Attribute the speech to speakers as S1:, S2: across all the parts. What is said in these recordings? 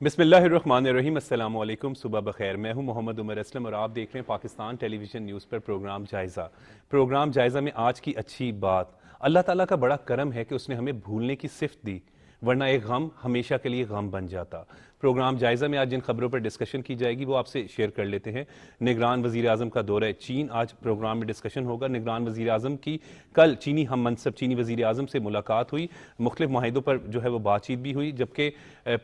S1: بسم اللہ الرحمن الرحیم، السلام علیکم، صبح بخیر۔ میں ہوں محمد عمر اسلم اور آپ دیکھ رہے ہیں پاکستان ٹیلی ویژن نیوز پر پروگرام جائزہ میں آج کی اچھی بات، اللہ تعالیٰ کا بڑا کرم ہے کہ اس نے ہمیں بھولنے کی صفت دی، ورنہ ایک غم ہمیشہ کے لیے غم بن جاتا۔ پروگرام جائزہ میں آج جن خبروں پر ڈسکشن کی جائے گی وہ آپ سے شیئر کر لیتے ہیں۔ نگران وزیر اعظم کا دورہ چین، آج پروگرام میں ڈسکشن ہوگا۔ نگران وزیر اعظم کی کل چینی ہم منصب چینی وزیر اعظم سے ملاقات ہوئی، مختلف معاہدوں پر جو ہے وہ بات چیت بھی ہوئی، جبکہ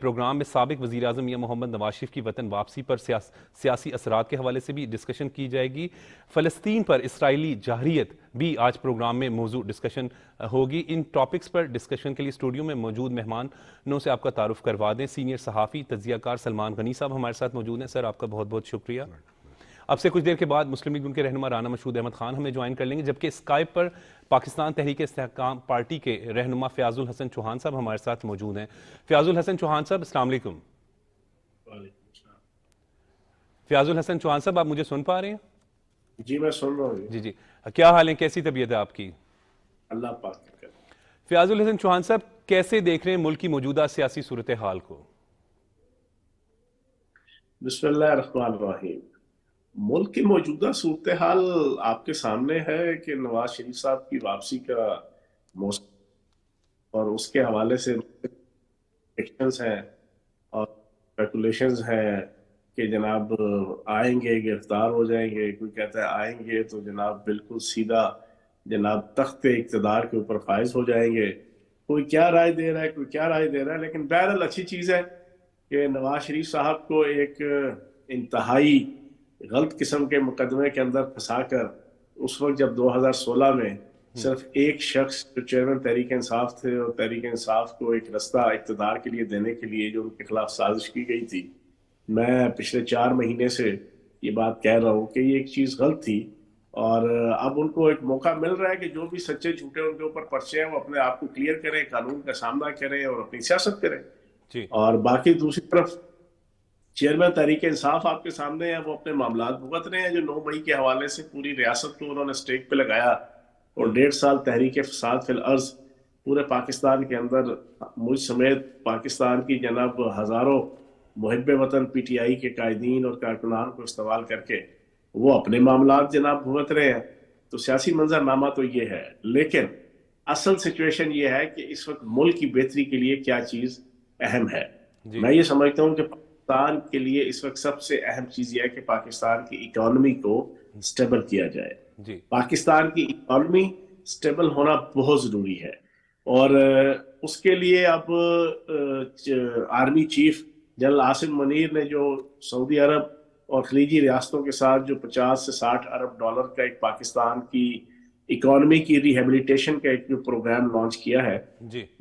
S1: پروگرام میں سابق وزیر اعظم میاں محمد نواز شریف کی وطن واپسی پر سیاسی اثرات کے حوالے سے بھی ڈسکشن کی جائے گی۔ فلسطین پر اسرائیلی جارحیت بھی آج پروگرام میں موضوع ڈسکشن ہوگی۔ ان ٹاپکس پر ڈسکشن کے لیے اسٹوڈیو میں موجود مہمانوں سے آپ کا تعارف کروا دیں۔ سینئر صحافی تجزیہ کار سلمان غنی صاحب ہمارے ساتھ موجود ہیں۔ سر، آپ کا بہت بہت شکریہ۔ اب سے کچھ دیر کے بعد مسلم لیگ کے رہنما رانا مشہود احمد خان ہمیں جوائن کر لیں گے، جبکہ اسکائپ پر پاکستان تحریک استحکام پارٹی کے رہنما فیاض الحسن چوہان صاحب ہمارے ساتھ موجود ہیں۔ فیاض الحسن چوہان صاحب، السلام علیکم۔ فیاض الحسن چوہان صاحب، آپ مجھے سن پا رہے ہیں؟
S2: جی میں سن رہا ہوں۔
S1: جی، کیا حال ہے، کیسی طبیعت ہے آپ کی؟
S2: اللہ پاک کی کرے۔
S1: فیاض الحسن چوہان صاحب، کیسے دیکھ رہے ہیں ملک کی موجودہ سیاسی صورتحال کو؟
S2: بسم اللہ الرحمن الرحیم۔ ملک کی موجودہ صورتحال آپ کے سامنے ہے کہ نواز شریف صاحب کی واپسی کا موسم اور اس کے حوالے سے ایکشنز ہیں اور اسپیکولیشنز ہیں کہ جناب آئیں گے گرفتار ہو جائیں گے، کوئی کہتا ہے آئیں گے تو جناب بالکل سیدھا جناب تخت اقتدار کے اوپر فائز ہو جائیں گے، کوئی کیا رائے دے رہا ہے، کوئی کیا رائے دے رہا ہے۔ لیکن بہرحال اچھی چیز ہے کہ نواز شریف صاحب کو ایک انتہائی غلط قسم کے مقدمے کے اندر پھنسا کر اس وقت جب 2016 میں صرف ایک شخص جو چیئرمین تحریک انصاف تھے اور تحریک انصاف کو ایک رستہ اقتدار کے لیے دینے کے لیے جو ان کے خلاف سازش کی گئی تھی، میں پچھلے 4 مہینے سے یہ بات کہہ رہا ہوں کہ یہ ایک چیز غلط تھی، اور اب ان کو ایک موقع مل رہا ہے کہ جو بھی سچے جھوٹے ان کے اوپر پرچے ہیں وہ اپنے آپ کو کلیئر کریں، قانون کا سامنا کریں اور اپنی سیاست کریں۔ اور باقی دوسری طرف چیئرمین تحریک انصاف آپ کے سامنے ہیں، وہ اپنے معاملات بھگت رہے ہیں جو 9 مئی کے حوالے سے پوری ریاست کو انہوں نے سٹیک پہ لگایا اور 1.5 سال تحریک فساد فی الارض پورے پاکستان کے اندر مجھ سمیت پاکستان کی جناب ہزاروں محب وطن پی ٹی آئی کے قائدین اور کارکنان کو استعمال کر کے وہ اپنے معاملات جناب بھگت رہے ہیں۔ تو سیاسی منظر نامہ تو یہ ہے، لیکن اصل سچویشن یہ ہے کہ اس وقت ملک کی بہتری کے لیے کیا چیز اہم ہے۔ میں یہ سمجھتا ہوں کہ پاکستان کے لیے اس وقت سب سے اہم چیز یہ ہے کہ پاکستان کی اکانومی کو سٹیبل کیا جائے۔ پاکستان کی اکانومی سٹیبل ہونا بہت ضروری ہے، اور اس کے لیے اب army chief general Asim Munir نے جو سعودی عرب اور خلیجی ریاستوں کے ساتھ جو 50 سے 60 ارب ڈالر کا ایک پاکستان کی اکانومی کی ریہیبلیٹیشن کا ایک جو پروگرام لانچ کیا ہے،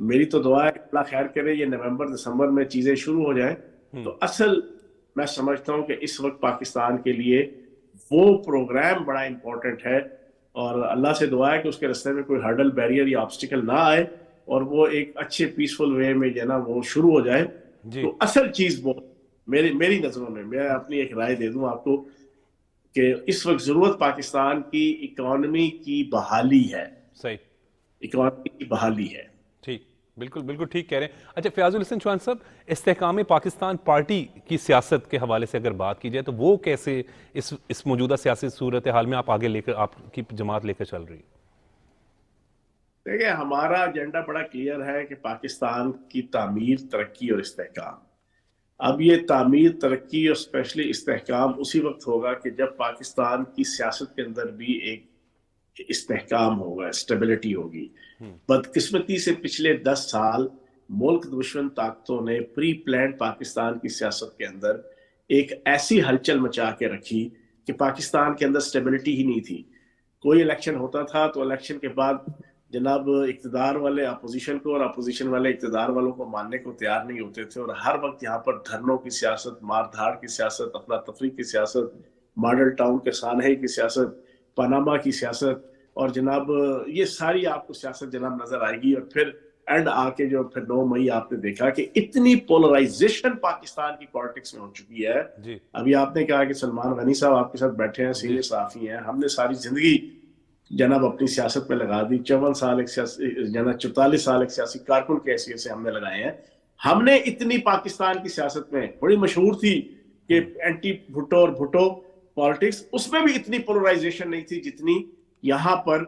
S2: میری تو دعا ہے کہ اللہ خیر کرے یہ نومبر دسمبر میں چیزیں شروع ہو جائیں۔ تو اصل میں سمجھتا ہوں کہ اس وقت پاکستان کے لیے وہ پروگرام بڑا امپورٹنٹ ہے، اور اللہ سے دعا ہے کہ اس کے راستے میں کوئی ہرڈل، بیریئر یا آبسٹیکل نہ آئے اور وہ ایک اچھے پیسفل وے میں جو نا وہ شروع ہو جائے۔ تو اصل چیز وہ میری نظروں میں اپنی ایک رائے دے دوں آپ کو کہ اس وقت ضرورت پاکستان کی اکانومی کی بحالی ہے۔
S1: صحیح،
S2: اکانومی کی بحالی ہے۔
S1: ٹھیک، بالکل ٹھیک کہہ رہے ہیں۔ اچھا فیاض الحسن چوہان صاحب، استحکام پاکستان پارٹی کی سیاست کے حوالے سے اگر بات کی جائے تو وہ کیسے اس موجودہ سیاسی صورتحال میں آپ آگے لے کر، آپ کی جماعت لے کر چل رہی؟
S2: دیکھیں، ہمارا ایجنڈا بڑا کلیئر ہے کہ پاکستان کی تعمیر، ترقی اور استحکام۔ اب یہ تعمیر، ترقی اور اسپیشلی استحکام اسی وقت ہوگا کہ جب پاکستان کی سیاست کے اندر بھی ایک استحکام ہوگا، اسٹیبلٹی ہوگی۔ بدقسمتی سے پچھلے 10 سال ملک دشمن طاقتوں نے پری پلانڈ پاکستان کی سیاست کے اندر ایک ایسی ہلچل مچا کے رکھی کہ پاکستان کے اندر اسٹیبلٹی ہی نہیں تھی۔ کوئی الیکشن ہوتا تھا تو الیکشن کے بعد جناب اقتدار والے اپوزیشن کو اور اپوزیشن والے اقتدار والوں کو ماننے کو تیار نہیں ہوتے تھے، اور ہر وقت یہاں پر دھرنوں کی سیاست، مار دھاڑ کی سیاست، افراتفری کی سیاست، ماڈل ٹاؤن کے سانحے کی سیاست، پاناما کی سیاست، اور جناب یہ ساری آپ کو سیاست جناب نظر آئے گی۔ اور پھر اینڈ آ کے جو پھر 9 مئی آپ نے دیکھا کہ اتنی پولرائزیشن پاکستان کی پالیٹکس میں ہو چکی ہے۔ ابھی آپ نے کہا کہ سلمان غنی صاحب آپ کے ساتھ بیٹھے ہیں، سینئر صحافی ہیں، ہم نے ساری زندگی جناب اپنی سیاست پہ لگا دی، 44 سال ایک سیاسی جناب 44 سال ایک سیاسی کارکن کی حیثیت سے ہم نے لگائے ہیں۔ ہم نے اتنی پاکستان کی سیاست میں بڑی مشہور تھی کہ اینٹی بھٹو اور بھٹو پالیٹکس، اس میں بھی اتنی پولرائزیشن نہیں تھی جتنی یہاں پر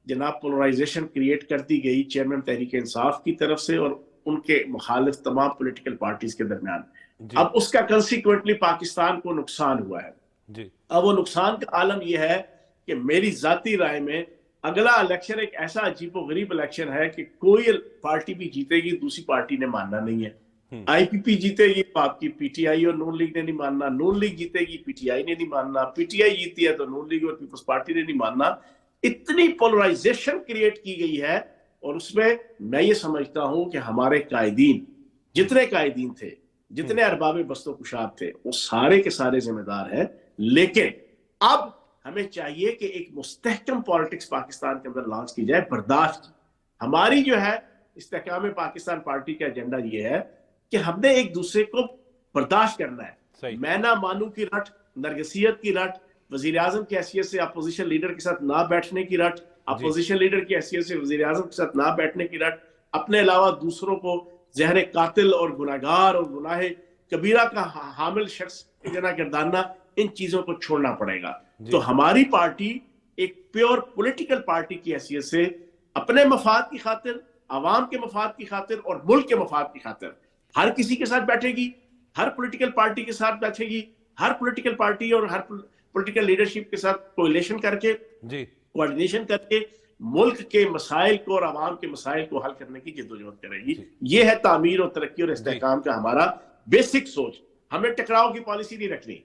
S2: جناب پولرائزیشن کریٹ کر دی گئی چیئرمین تحریک انصاف کی طرف سے اور ان کے مخالف تمام پولیٹیکل پارٹیز کے درمیان. اب اس کا کنسیکوینٹلی پاکستان کو نقصان ہوا ہے. اب وہ نقصان کا عالم یہ ہے کہ میری ذاتی رائے میں اگلا الیکشن ایک ایسا عجیب و غریب الیکشن ہے کہ کوئی پارٹی بھی جیتے گی دوسری پارٹی نے ماننا نہیں ہے. آئی پی پی جیتے گی تو آپ کی پی ٹی آئی اور نون لیگ نے نہیں ماننا، نون لیگ جیتے گی پی ٹی آئی نے نہیں ماننا، پی ٹی آئی جیتی ہے تو نون لیگ اور پیپلز پارٹی نے نہیں ماننا. اتنی پولرائزیشن کریٹ کی گئی ہے، اور اس میں یہ سمجھتا ہوں کہ ہمارے قائدین، جتنے قائدین تھے، جتنے ارباب بست و کشاد تھے، وہ سارے کے سارے ذمہ دار ہیں. لیکن اب ہمیں چاہیے کہ ایک مستحکم پالیٹکس پاکستان کے اندر لانچ کی جائے، برداشت کی. ہماری جو ہے استحکام پاکستان پارٹی کا ایجنڈا یہ ہے کہ ہم نے ایک دوسرے کو برداشت کرنا ہے. میں نہ مانوں کی رٹ، نرگسیت کی رٹ، وزیر اعظم کی حیثیت سے اپوزیشن لیڈر کے ساتھ نہ بیٹھنے کی رٹ، اپوزیشن لیڈر کی حیثیت سے وزیر اعظم کے ساتھ نہ بیٹھنے کی رٹ، اپنے علاوہ دوسروں کو زہر قاتل اور گناہگار اور گناہ کبیرہ کا حامل شخص کی جنہ گرداننا، ان چیزوں کو چھوڑنا پڑے گا. تو ہماری پارٹی ایک پیور پولیٹیکل پارٹی کی حیثیت سے اپنے مفاد کی خاطر، عوام کے مفاد کی خاطر اور ملک کے مفاد کی خاطر ہر کسی کے ساتھ بیٹھے گی، ہر پولیٹیکل پارٹی کے ساتھ بیٹھے گی، ہر پولیٹیکل پارٹی اور ہر پولیٹیکل لیڈرشپ کے ساتھ کولیشن کر کے، کوارڈینیشن کر کے ملک کے مسائل کو اور عوام کے مسائل کو حل کرنے کی جدوجہد کرے گی. یہ ہے تعمیر اور ترقی اور استحکام کا ہمارا بیسک سوچ. ہمیں ٹکراؤ کی پالیسی نہیں رکھنی،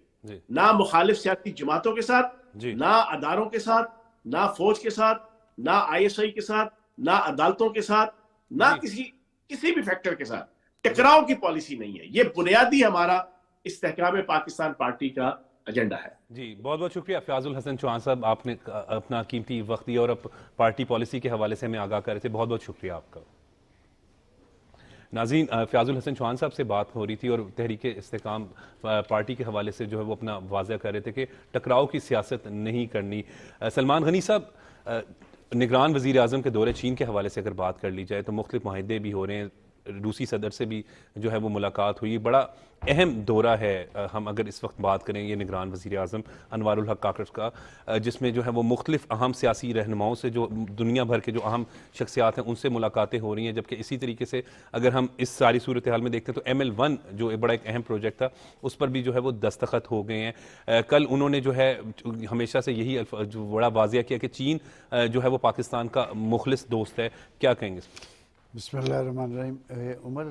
S2: نہ مخالف سیاسی جماعتوں کے ساتھ، نہ اداروں کے ساتھ، نہ فوج کے ساتھ، نہ آئی ایس آئی کے ساتھ، نہ عدالتوں کے ساتھ، نہ کسی بھی فیکٹر کے ساتھ. ٹکراؤ کی پالیسی نہیں ہے. یہ بنیادی ہمارا استحکام پاکستان پارٹی کا ایجنڈا ہے.
S1: جی بہت بہت شکریہ فیاض الحسن چوہان صاحب، آپ نے اپنا قیمتی وقت دیا اور پارٹی پالیسی کے حوالے سے ہمیں آگاہ کر رہے تھے. بہت بہت شکریہ آپ کا. ناظرین، فیاض الحسن چوہان صاحب سے بات ہو رہی تھی اور تحریک استحکام پارٹی کے حوالے سے جو ہے وہ اپنا واضح کر رہے تھے کہ ٹکراؤ کی سیاست نہیں کرنی. سلمان غنی صاحب، نگران وزیر اعظم کے دورے چین کے حوالے سے اگر بات کر لی جائے تو مختلف معاہدے بھی ہو رہے ہیں، روسی صدر سے بھی جو ہے وہ ملاقات ہوئی. بڑا اہم دورہ ہے. ہم اگر اس وقت بات کریں یہ نگران وزیر اعظم انوار الحق کاکڑ کا، جس میں جو ہے وہ مختلف اہم سیاسی رہنماؤں سے، جو دنیا بھر کے جو اہم شخصیات ہیں ان سے ملاقاتیں ہو رہی ہیں. جبکہ اسی طریقے سے اگر ہم اس ساری صورتحال میں دیکھتے ہیں تو ML1 جو بڑا ایک اہم پروجیکٹ تھا اس پر بھی جو ہے وہ دستخط ہو گئے ہیں. کل انہوں نے جو ہے ہمیشہ سے یہی جو بڑا واضح کیا کہ چین جو ہے وہ پاکستان کا مخلص دوست ہے. کیا کہیں گے؟
S3: بسم اللہ الرحمن الرحیم. عمر،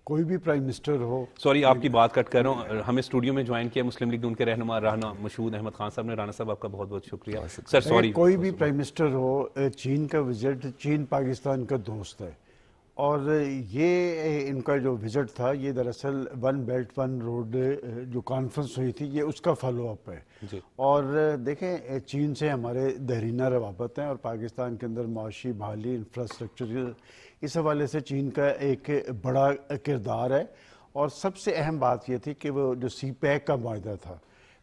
S3: کوئی بھی پرائم منسٹر ہو،
S1: سوری آپ کی بات کٹ کر رہا ہوں، ہمیں اسٹوڈیو میں جوائن کیا مسلم لیگ ان کے رہنما رانا مشہود احمد خان صاحب نے. رانا صاحب آپ کا بہت بہت شکریہ. سر سوری،
S3: کوئی بھی پرائم منسٹر ہو، چین کا وزٹ، چین پاکستان کا دوست ہے. اور یہ ان کا جو وزٹ تھا یہ دراصل ون بیلٹ ون روڈ جو کانفرنس ہوئی تھی یہ اس کا فالو اپ ہے. اور دیکھیں چین سے ہمارے دیرینہ روابط ہیں اور پاکستان کے اندر معاشی بحالی، انفراسٹرکچر، اس حوالے سے چین کا ایک بڑا کردار ہے. اور سب سے اہم بات یہ تھی کہ وہ جو سی پیک کا معاہدہ تھا،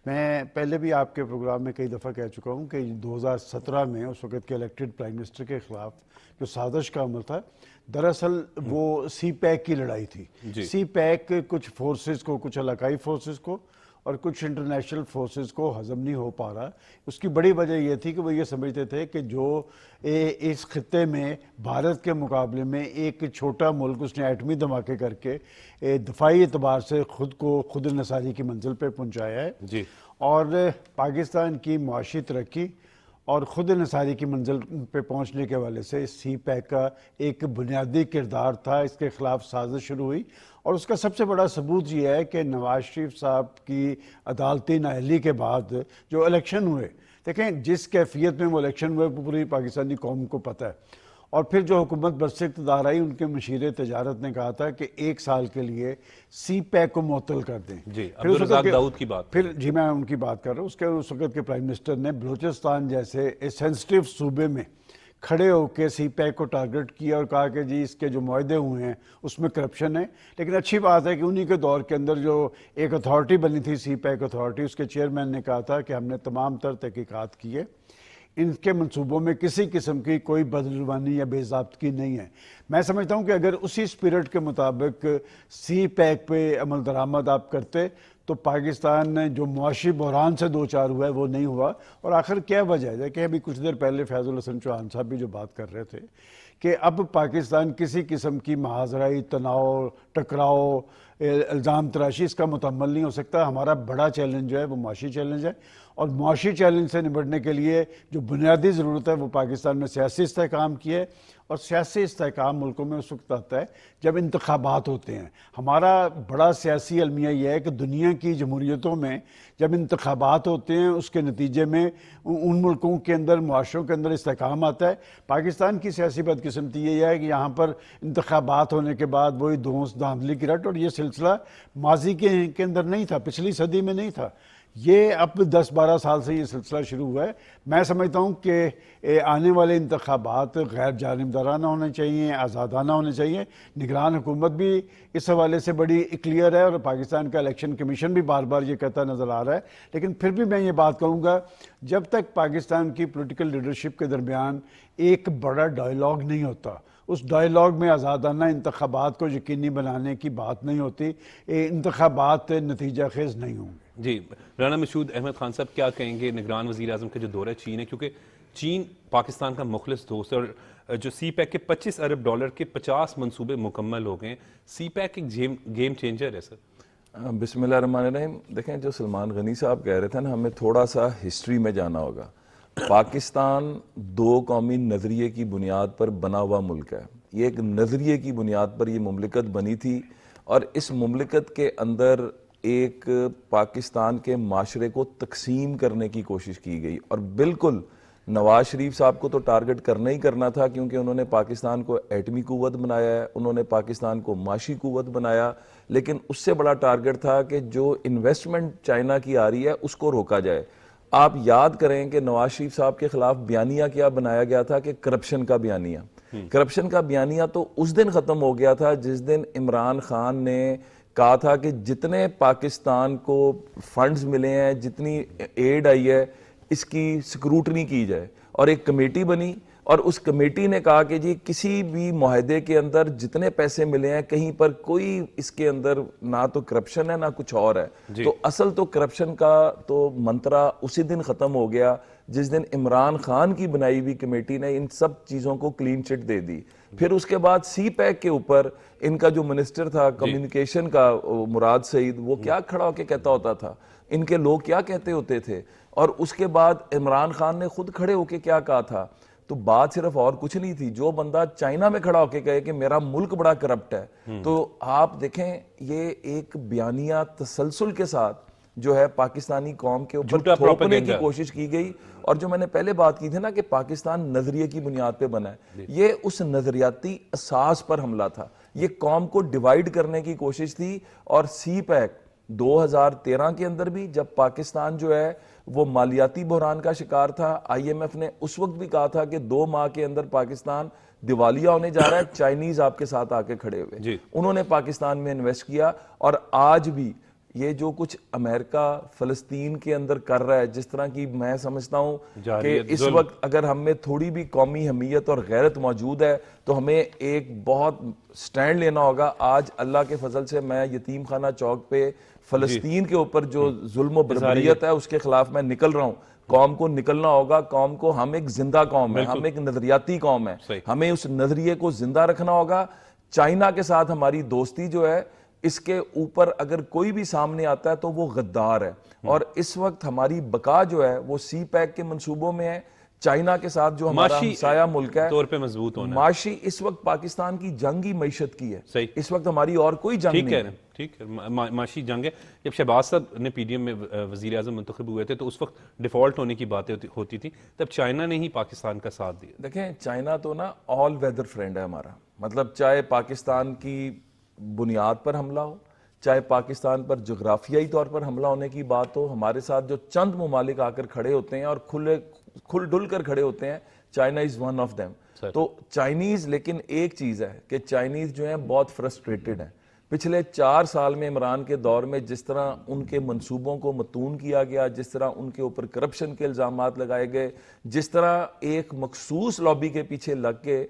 S3: میں پہلے بھی آپ کے پروگرام میں کئی دفعہ کہہ چکا ہوں کہ 2017 میں اس وقت کے الیکٹڈ پرائم منسٹر کے خلاف جو سازش کا عمل تھا، دراصل وہ سی پیک کی لڑائی تھی. سی پیک کچھ فورسز کو، کچھ علاقائی فورسز کو اور کچھ انٹرنیشنل فورسز کو ہضم نہیں ہو پا رہا. اس کی بڑی وجہ یہ تھی کہ وہ یہ سمجھتے تھے کہ جو اس خطے میں بھارت کے مقابلے میں ایک چھوٹا ملک اس نے ایٹمی دھماکے کر کے دفاعی اعتبار سے خود کو خود انحصاری کی منزل پہ پہنچایا ہے. اور پاکستان کی معاشی ترقی اور خود انحصاری کی منزل پہ پہنچنے کے حوالے سے سی پیک کا ایک بنیادی کردار تھا. اس کے خلاف سازش شروع ہوئی اور اس کا سب سے بڑا ثبوت یہ ہے کہ نواز شریف صاحب کی عدالتی نااہلی کے بعد جو الیکشن ہوئے، دیکھیں جس کیفیت میں وہ الیکشن ہوئے پوری پاکستانی قوم کو پتہ ہے. اور پھر جو حکومت برسر اقتدار آئی، ان کے مشیر تجارت نے کہا تھا کہ 1 سال کے لیے سی پیک کو معطل کر دیں.
S1: عبدالرزاق داؤد کی بات،
S3: پھر جی میں ان کی بات کر رہا ہوں. اس وقت کے پرائم منسٹر نے بلوچستان جیسے سینسٹیو صوبے میں کھڑے ہو کے سی پیک کو ٹارگٹ کیا اور کہا کہ جی اس کے جو معاہدے ہوئے ہیں اس میں کرپشن ہے. لیکن اچھی بات ہے کہ انہی کے دور کے اندر جو ایک اتھارٹی بنی تھی سی پیک اتھارٹی، اس کے چیئرمین نے کہا تھا کہ ہم نے تمام تر تحقیقات کیے، ان کے منصوبوں میں کسی قسم کی کوئی بدعنوانی یا بے ضابطگی نہیں ہے. میں سمجھتا ہوں کہ اگر اسی اسپرٹ کے مطابق سی پیک پہ عمل درآمد آپ کرتے تو پاکستان جو معاشی بحران سے دو چار ہوا ہے وہ نہیں ہوا. اور آخر کیا وجہ ہے کہ ابھی کچھ دیر پہلے فیض الحسن چوہان صاحب بھی جو بات کر رہے تھے کہ اب پاکستان کسی قسم کی محاذرائی تناؤ ٹکراؤ الزام تراشی اس کا متحمل نہیں ہو سکتا. ہمارا بڑا چیلنج جو ہے وہ معاشی چیلنج ہے اور معاشی چیلنج سے نمٹنے کے لیے جو بنیادی ضرورت ہے وہ پاکستان میں سیاسی استحکام کی ہے. اور سیاسی استحکام ملکوں میں اس وقت آتا ہے جب انتخابات ہوتے ہیں. ہمارا بڑا سیاسی المیہ یہ ہے کہ دنیا کی جمہوریتوں میں جب انتخابات ہوتے ہیں اس کے نتیجے میں ان ملکوں کے اندر معاشروں کے اندر استحکام آتا ہے. پاکستان کی سیاسی بدقسمتی یہ ہے کہ یہاں پر انتخابات ہونے کے بعد وہی دھونس دھاندلی کی رٹ, اور یہ سلسلہ ماضی کے اندر نہیں تھا, پچھلی صدی میں نہیں تھا, یہ اب 10-12 سال سے یہ سلسلہ شروع ہوا ہے. میں سمجھتا ہوں کہ آنے والے انتخابات غیر جانبدارانہ ہونے چاہیے, آزادانہ ہونے چاہیے. نگران حکومت بھی اس حوالے سے بڑی کلیئر ہے اور پاکستان کا الیکشن کمیشن بھی بار بار یہ کہتا نظر آ رہا ہے. لیکن پھر بھی میں یہ بات کہوں گا, جب تک پاکستان کی پولیٹیکل لیڈرشپ کے درمیان ایک بڑا ڈائیلاگ نہیں ہوتا, اس ڈائیلاگ میں آزادانہ انتخابات کو یقینی بنانے کی بات نہیں ہوتی, انتخابات نتیجہ خیز نہیں ہوں گے.
S1: جی رانا مسعود احمد خان صاحب کیا کہیں گے نگران وزیر اعظم کا جو دورہ چین ہے, کیونکہ چین پاکستان کا مخلص دوست ہے اور جو سی پیک کے $25 ارب کے 50 منصوبے مکمل ہو گئے ہیں. سی پیک ایک گیم چینجر ہے سر.
S4: بسم اللہ الرحمن الرحیم. دیکھیں جو سلمان غنی صاحب کہہ رہے تھے نا, ہمیں تھوڑا سا ہسٹری میں جانا ہوگا. پاکستان 2 قومی نظریے کی بنیاد پر بنا ہوا ملک ہے. یہ ایک نظریے کی بنیاد پر یہ مملکت بنی تھی اور اس مملکت کے اندر ایک پاکستان کے معاشرے کو تقسیم کرنے کی کوشش کی گئی. اور بالکل نواز شریف صاحب کو تو ٹارگٹ کرنا ہی کرنا تھا, کیونکہ انہوں نے پاکستان کو ایٹمی قوت بنایا ہے, انہوں نے پاکستان کو معاشی قوت بنایا, لیکن اس سے بڑا ٹارگٹ تھا کہ جو انویسٹمنٹ چائنا کی آ رہی ہے اس کو روکا جائے. آپ یاد کریں کہ نواز شریف صاحب کے خلاف بیانیہ کیا بنایا گیا تھا کہ کرپشن کا بیانیہ. کرپشن کا بیانیہ تو اس دن ختم ہو گیا تھا جس دن عمران خان نے کہا تھا کہ جتنے پاکستان کو فنڈز ملے ہیں, جتنی ایڈ آئی ہے, اس کی سکروٹنی کی جائے. اور ایک کمیٹی بنی اور اس کمیٹی نے کہا کہ جی کسی بھی معاہدے کے اندر جتنے پیسے ملے ہیں کہیں پر کوئی اس کے اندر نہ تو کرپشن ہے نہ کچھ اور ہے. تو اصل تو کرپشن کا تو منترا اسی دن ختم ہو گیا جس دن عمران خان کی بنائی ہوئی کمیٹی نے ان سب چیزوں کو کلین چٹ دے دی. پھر اس کے بعد سی پیک کے اوپر ان کا جو منسٹر تھا کمیونیکیشن کا مراد سعید, وہ کیا کھڑا ہو کے کہتا ہوتا تھا, ان کے لوگ کیا کہتے ہوتے تھے. اور اس کے بعد عمران خان نے خود کھڑے ہو کے کیا کہا تھا. تو بات صرف اور کچھ نہیں تھی, جو بندہ چائنا میں کھڑا ہو کے کہے کہ میرا ملک بڑا کرپٹ ہے, تو آپ دیکھیں یہ ایک بیانیہ تسلسل کے ساتھ جو ہے پاکستانی قوم کے اوپر تھوپنے کی کوشش کی گئی. اور جو میں نے پہلے بات کی تھی نا کہ پاکستان نظریے کی بنیاد پہ بنا ہے, یہ اس نظریاتی اساس پر حملہ تھا. یہ قوم کو ڈیوائیڈ کرنے کی کوشش تھی. اور سی پیک 2013 کے اندر بھی جب پاکستان جو ہے وہ مالیاتی بحران کا شکار تھا, آئی ایم ایف نے اس وقت بھی کہا تھا کہ 2 ماہ کے اندر پاکستان دیوالیہ ہونے جا رہا ہے. چائنیز آپ کے ساتھ آ کے کھڑے ہوئے, انہوں نے پاکستان میں انویسٹ کیا. اور آج بھی یہ جو کچھ امریکہ فلسطین کے اندر کر رہا ہے, جس طرح کی میں سمجھتا ہوں کہ اس وقت اگر ہم میں تھوڑی بھی قومی حمیت اور غیرت موجود ہے تو ہمیں ایک بہت سٹینڈ لینا ہوگا. آج اللہ کے فضل سے میں یتیم خانہ چوک پہ فلسطین کے اوپر جو ظلم و بربریت ہے اس کے خلاف میں نکل رہا ہوں. قوم کو نکلنا ہوگا, قوم کو, ہم ایک زندہ قوم ہے, ہم ایک نظریاتی قوم ہے, ہمیں اس نظریے کو زندہ رکھنا ہوگا. چائنا کے ساتھ ہماری دوستی جو ہے اس کے اوپر اگر کوئی بھی سامنے آتا ہے تو وہ غدار ہے. اور اس وقت ہماری بقا جو ہے وہ سی پیک کے منصوبوں میں ہے. چائنا کے ساتھ جو ہمارا ہمسایہ ملک ہے
S1: طور پہ مضبوط ہونا,
S4: معاشی اس وقت پاکستان کی جنگی معیشت کی ہے, اس وقت ہماری اور کوئی جنگ نہیں ہے.
S1: ٹھیک ہے, معاشی جنگ ہے. جب شہباز صاحب نے پی ڈی ایم میں وزیر اعظم منتخب ہوئے تھے تو اس وقت ڈیفالٹ ہونے کی باتیں ہوتی تھی, تب چائنا نے ہی پاکستان کا ساتھ دیا.
S4: دیکھیں چائنا تو نا آل ویدر فرینڈ ہے ہمارا, مطلب چاہے پاکستان کی بنیاد پر حملہ ہو, چاہے پاکستان پر جغرافیائی طور پر حملہ ہونے کی بات ہو, ہمارے ساتھ جو چند ممالک آ کر کھڑے ہوتے ہیں اور کھل ڈل کر کھڑے ہوتے ہیں, China is one of them. تو چائنیز, لیکن ایک چیز ہے کہ چائنیز جو ہیں بہت فرسٹریٹڈ ہیں. پچھلے 4 سال میں عمران کے دور میں جس طرح ان کے منصوبوں کو متون کیا گیا، جس طرح ان کے اوپر کرپشن کے الزامات لگائے گئے، جس طرح ایک مخصوص لابی کے پیچھے لگ کے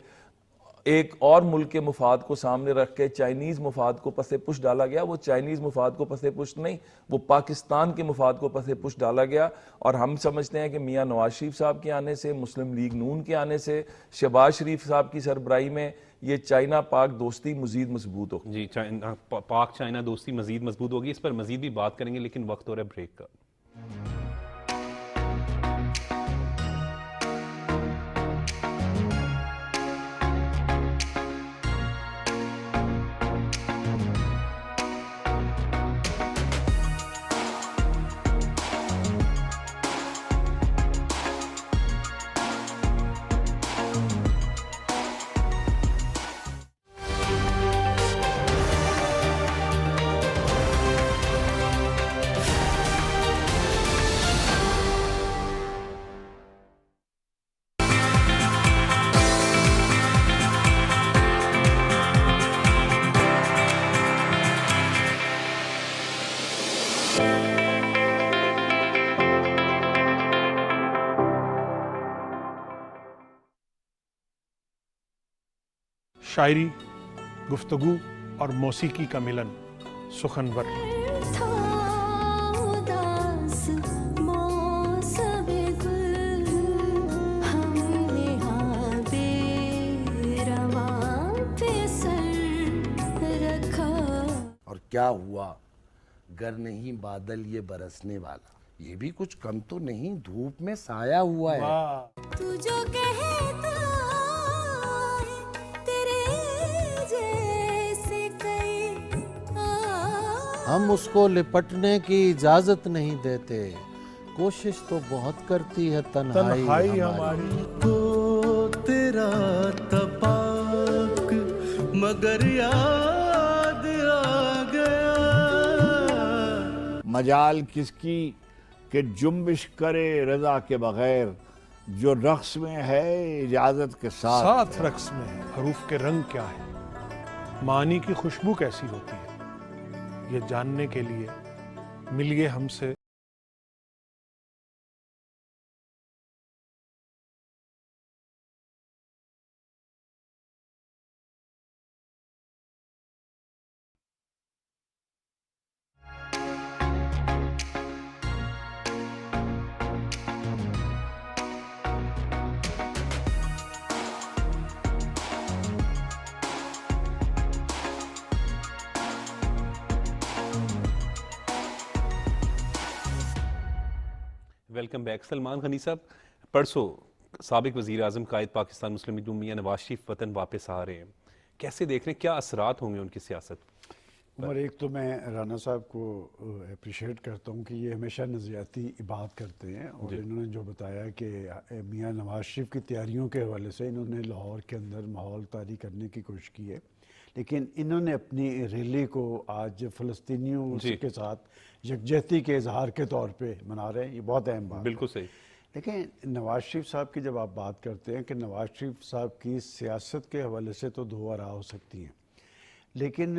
S4: ایک اور ملک کے مفاد کو سامنے رکھ کے چائنیز مفاد کو پس پش ڈالا گیا، وہ چائنیز مفاد کو پس پش نہیں، وہ پاکستان کے مفاد کو پس پش ڈالا گیا. اور ہم سمجھتے ہیں کہ میاں نواز شریف صاحب کے آنے سے، مسلم لیگ نون کے آنے سے، شہباز شریف صاحب کی سربراہی میں یہ چائنا پاک دوستی مزید مضبوط ہو.
S1: جی، پاک چائنا دوستی مزید مضبوط ہوگی. اس پر مزید بھی بات کریں گے، لیکن وقت ہو رہا ہے بریک کا.
S5: شاعری، گفتگو اور موسیقی کا ملن، سخنور.
S6: اور کیا ہوا گر نہیں بادل یہ برسنے والا، یہ بھی کچھ کم تو نہیں، دھوپ میں سایہ ہوا ہے.
S7: تو جو کہتا ہے تیرے جیسے کئی
S6: ہم اس کو لپٹنے کی اجازت نہیں دیتے، کوشش تو بہت کرتی ہے تنہائی ہماری.
S8: تو تیرا تپاک مگر یاد آ گیا.
S9: مجال کس کی کہ جنبش کرے رضا کے بغیر، جو رقص میں ہے اجازت کے ساتھ.
S5: رقص میں ہے، حروف کے رنگ کیا ہے، معانی کی خوشبو کیسی ہوتی ہے، یہ جاننے کے لیے ملیے ہم سے.
S1: Welcome back. سلمان غنی صاحب، پرسوں سابق وزیر اعظم قائد پاکستان مسلم لیگ میاں نواز شریف وطن واپس آ رہے ہیں. کیسے دیکھ رہے ہیں، کیا اثرات ہوں گے ان کی سیاست؟
S3: عمر، ایک تو میں رانا صاحب کو اپریشیٹ کرتا ہوں کہ یہ ہمیشہ نظریاتی بات کرتے ہیں، اور انہوں نے جو بتایا کہ میاں نواز شریف کی تیاریوں کے حوالے سے انہوں نے لاہور کے اندر ماحول طاری کرنے کی کوشش کی ہے، لیکن انہوں نے اپنی ریلی کو آج فلسطینیوں کے ساتھ یکجہتی کے اظہار کے طور پہ منا رہے ہیں. یہ بہت اہم بات ہے.
S1: بالکل صحیح.
S3: لیکن نواز شریف صاحب کی جب آپ بات کرتے ہیں کہ نواز شریف صاحب کی سیاست کے حوالے سے تو دو آراء ہو سکتی ہیں، لیکن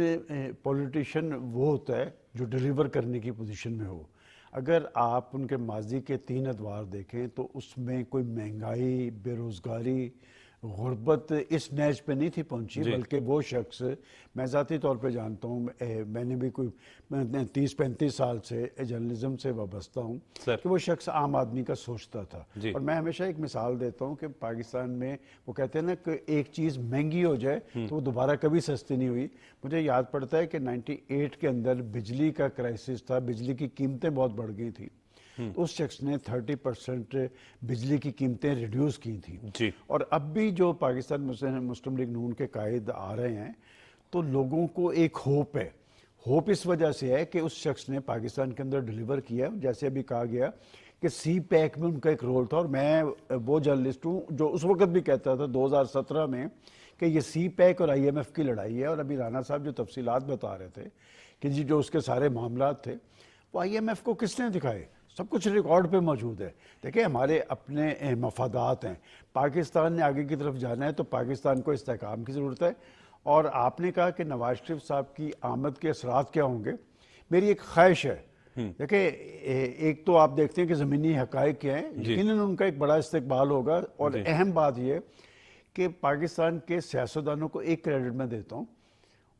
S3: پولیٹیشین وہ ہوتا ہے جو ڈیلیور کرنے کی پوزیشن میں ہو. اگر آپ ان کے ماضی کے 3 ادوار دیکھیں تو اس میں کوئی مہنگائی، بے روزگاری، غربت اس نیچ پہ نہیں تھی پہنچی، بلکہ وہ شخص، میں ذاتی طور پہ جانتا ہوں، میں نے بھی کوئی 30-35 سال سے جرنلزم سے وابستہ ہوں، کہ وہ شخص عام آدمی کا سوچتا تھا. اور میں ہمیشہ ایک مثال دیتا ہوں کہ پاکستان میں وہ کہتے ہیں نا کہ ایک چیز مہنگی ہو جائے تو وہ دوبارہ کبھی سستی نہیں ہوئی. مجھے یاد پڑتا ہے کہ 98 کے اندر بجلی کا کرائسس تھا، بجلی کی قیمتیں بہت بڑھ گئی تھیں. اس شخص نے 30% بجلی کی قیمتیں ریڈیوس کی تھیں. اور اب بھی جو پاکستان مسلم لیگ نون کے قائد آ رہے ہیں تو لوگوں کو ایک ہوپ ہے. ہوپ اس وجہ سے ہے کہ اس شخص نے پاکستان کے اندر ڈیلیور کیا، جیسے ابھی کہا گیا کہ سی پیک میں ان کا ایک رول تھا. اور میں وہ جرنلسٹ ہوں جو اس وقت بھی کہتا تھا 2017 میں کہ یہ سی پیک اور IMF کی لڑائی ہے. اور ابھی رانا صاحب جو تفصیلات بتا رہے تھے کہ جی جو اس کے سارے معاملات تھے وہ IMF کو کس نے دکھائے، سب کچھ ریکارڈ پہ موجود ہے. دیکھیں ہمارے اپنے مفادات ہیں، پاکستان نے آگے کی طرف جانا ہے تو پاکستان کو استحکام کی ضرورت ہے. اور آپ نے کہا کہ نواز شریف صاحب کی آمد کے اثرات کیا ہوں گے. میری ایک خواہش ہے، دیکھیں ایک تو آپ دیکھتے ہیں کہ زمینی حقائق کیا ہیں، یقیناً ان کا ایک بڑا استقبال ہوگا. اور اہم بات یہ کہ پاکستان کے سیاستدانوں کو ایک کریڈٹ میں دیتا ہوں،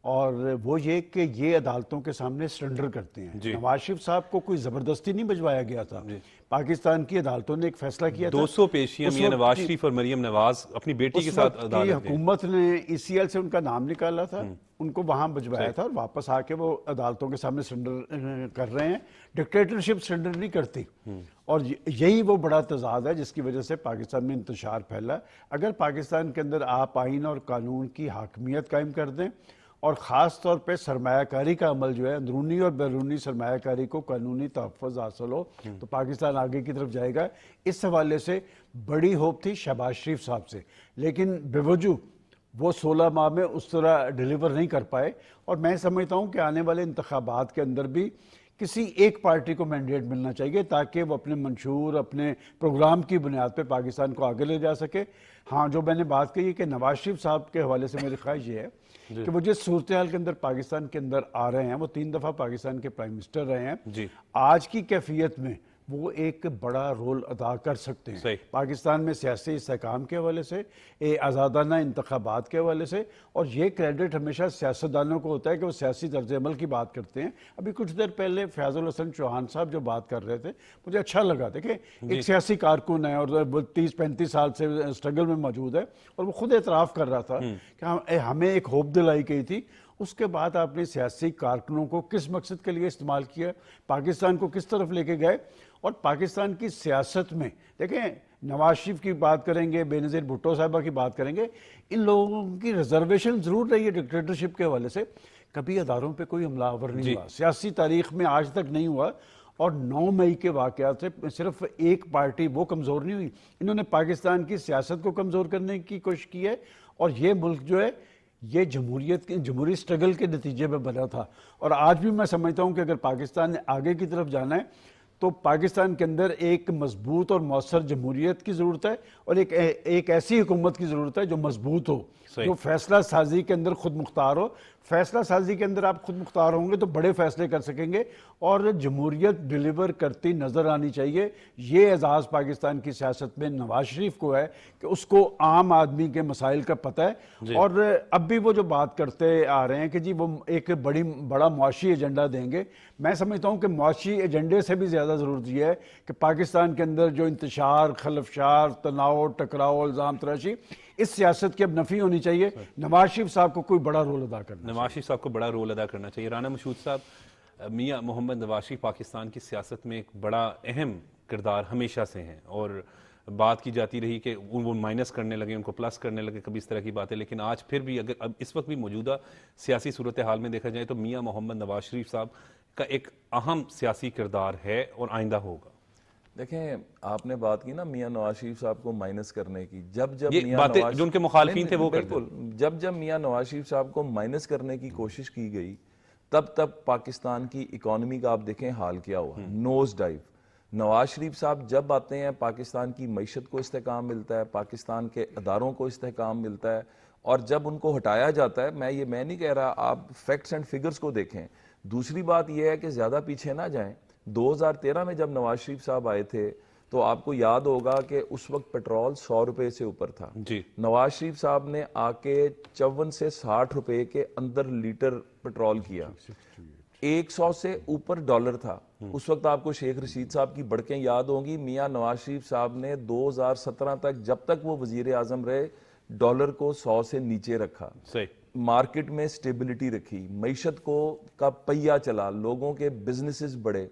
S3: اور وہ یہ کہ یہ عدالتوں کے سامنے سرنڈر کرتے ہیں. نواز شریف صاحب کو کوئی زبردستی نہیں بھجوایا گیا تھا، پاکستان کی عدالتوں نے ایک فیصلہ کیا تھا.
S1: 200 پیشیاں میاں نواز شریف اور مریم نواز اپنی بیٹی کے ساتھ
S3: عدالت کی حکومت نے ECL سے ان کا نام نکالا تھا، ان کو وہاں بھجوایا تھا، اور واپس آ کے وہ عدالتوں کے سامنے سرنڈر کر رہے ہیں. ڈکٹیٹرشپ سرنڈر نہیں کرتی، اور یہی وہ بڑا تضاد ہے جس کی وجہ سے پاکستان میں انتشار پھیلا. اگر پاکستان کے اندر آپ آئین اور قانون کی حاکمیت قائم کر دیں، اور خاص طور پہ سرمایہ کاری کا عمل جو ہے، اندرونی اور بیرونی سرمایہ کاری کو قانونی تحفظ حاصل ہو، تو پاکستان آگے کی طرف جائے گا. اس حوالے سے بڑی ہوپ تھی شہباز شریف صاحب سے، لیکن بے وجہ وہ 16 ماہ میں اس طرح ڈیلیور نہیں کر پائے. اور میں سمجھتا ہوں کہ آنے والے انتخابات کے اندر بھی کسی ایک پارٹی کو مینڈیٹ ملنا چاہیے تاکہ وہ اپنے منشور، اپنے پروگرام کی بنیاد پہ پاکستان کو آگے لے جا سکے. ہاں، جو میں نے بات کہی کہ نواز شریف صاحب کے حوالے سے میری خواہش یہ ہے کہ وہ جس صورتحال کے اندر پاکستان کے اندر آ رہے ہیں، وہ 3 دفعہ پاکستان کے پرائم منسٹر رہے ہیں، آج کی کیفیت میں وہ ایک بڑا رول ادا کر سکتے ہیں پاکستان میں سیاسی استحکام کے حوالے سے، آزادانہ انتخابات کے حوالے سے. اور یہ کریڈٹ ہمیشہ سیاستدانوں کو ہوتا ہے کہ وہ سیاسی طرز عمل کی بات کرتے ہیں. ابھی کچھ دیر پہلے فیاض الحسن چوہان صاحب جو بات کر رہے تھے، مجھے اچھا لگا. دیکھیں ایک سیاسی کارکن ہے اور وہ 30-35 سال سے اسٹرگل میں موجود ہے، اور وہ خود اعتراف کر رہا تھا کہ ہمیں ایک ہوپ دلائی گئی تھی. اس کے بعد آپ نے سیاسی کارکنوں کو کس مقصد کے لیے استعمال کیا، پاکستان کو کس طرف لے کے گئے. اور پاکستان کی سیاست میں دیکھیں، نواز شریف کی بات کریں گے، بے نظیر بھٹو صاحبہ کی بات کریں گے، ان لوگوں کی ریزرویشن ضرور رہی ہے ڈکٹیٹرشپ کے حوالے سے. کبھی اداروں پہ کوئی حملہ آور نہیں ہوا سیاسی تاریخ میں، آج تک نہیں ہوا. اور 9 مئی کے واقعات سے صرف ایک پارٹی وہ کمزور نہیں ہوئی، انہوں نے پاکستان کی سیاست کو کمزور کرنے کی کوشش کی ہے. اور یہ ملک جو ہے یہ جمہوری سٹرگل کے نتیجے میں بنا تھا. اور آج بھی میں سمجھتا ہوں کہ اگر پاکستان نے آگے کی طرف جانا ہے تو پاکستان کے اندر ایک مضبوط اور مؤثر جمہوریت کی ضرورت ہے، اور ایک ایسی حکومت کی ضرورت ہے جو مضبوط ہو، جو فیصلہ سازی کے اندر خود مختار ہو. فیصلہ سازی کے اندر آپ خود مختار ہوں گے تو بڑے فیصلے کر سکیں گے، اور جمہوریت ڈیلیور کرتی نظر آنی چاہیے. یہ اعزاز پاکستان کی سیاست میں نواز شریف کو ہے کہ اس کو عام آدمی کے مسائل کا پتہ ہے. اور اب بھی وہ جو بات کرتے آ رہے ہیں کہ جی وہ ایک بڑا معاشی ایجنڈا دیں گے، میں سمجھتا ہوں کہ معاشی ایجنڈے سے بھی زیادہ ضرورت یہ ہے کہ پاکستان کے اندر جو انتشار، خلفشار، تناؤ، ٹکراؤ، الزام تراشی، اس سیاست کی اب نفی ہونی چاہیے. نواز شریف صاحب کو کوئی بڑا رول ادا کرنا
S1: نواز شریف صاحب کو بڑا رول ادا کرنا چاہیے. رانا مشہود صاحب، میاں محمد نواز شریف پاکستان کی سیاست میں ایک بڑا اہم کردار ہمیشہ سے ہیں، اور بات کی جاتی رہی کہ وہ مائنس کرنے لگے، ان کو پلس کرنے لگے، کبھی اس طرح کی باتیں. لیکن آج پھر بھی اگر اب اس وقت بھی موجودہ سیاسی صورتحال میں دیکھا جائے تو میاں محمد نواز شریف صاحب کا ایک اہم سیاسی کردار ہے اور آئندہ ہوگا.
S4: دیکھیں آپ نے بات کی نا میاں نواز شریف صاحب کو مائنس کرنے کی، جب
S1: یہ
S4: میاں
S1: باتیں
S4: نواز
S1: جو ان کے مخالفین تھے وہ کرتے
S4: بالکل جب میاں نواز شریف صاحب کو مائنس کرنے کی کوشش کی گئی، تب پاکستان کی اکانومی کا آپ دیکھیں حال کیا ہوا، نوز ڈائیو. نواز شریف صاحب جب آتے ہیں پاکستان کی معیشت کو استحکام ملتا ہے، پاکستان کے اداروں کو استحکام ملتا ہے. اور جب ان کو ہٹایا جاتا ہے، میں نہیں کہہ رہا، آپ فیکٹس اینڈ فگرز کو دیکھیں. دوسری بات یہ ہے کہ زیادہ پیچھے نہ جائیں. 2013 میں جب نواز شریف صاحب آئے تھے تو آپ کو یاد ہوگا کہ اس وقت پیٹرول 100 روپے سے اوپر تھا. نواز شریف صاحب نے آ کے 54 سے 60 روپے کے اندر لیٹر پیٹرول کیا، 100 سے اوپر ڈالر تھا. اس وقت آپ کو شیخ رشید صاحب کی بڑکیں یاد ہوں گی. میاں نواز شریف صاحب نے 2017 تک جب تک وہ وزیر اعظم رہے ڈالر کو 100 سے نیچے رکھا، مارکیٹ میں سٹیبلٹی رکھی، معیشت کا پہیہ چلا، لوگوں کے بزنسز بڑھے.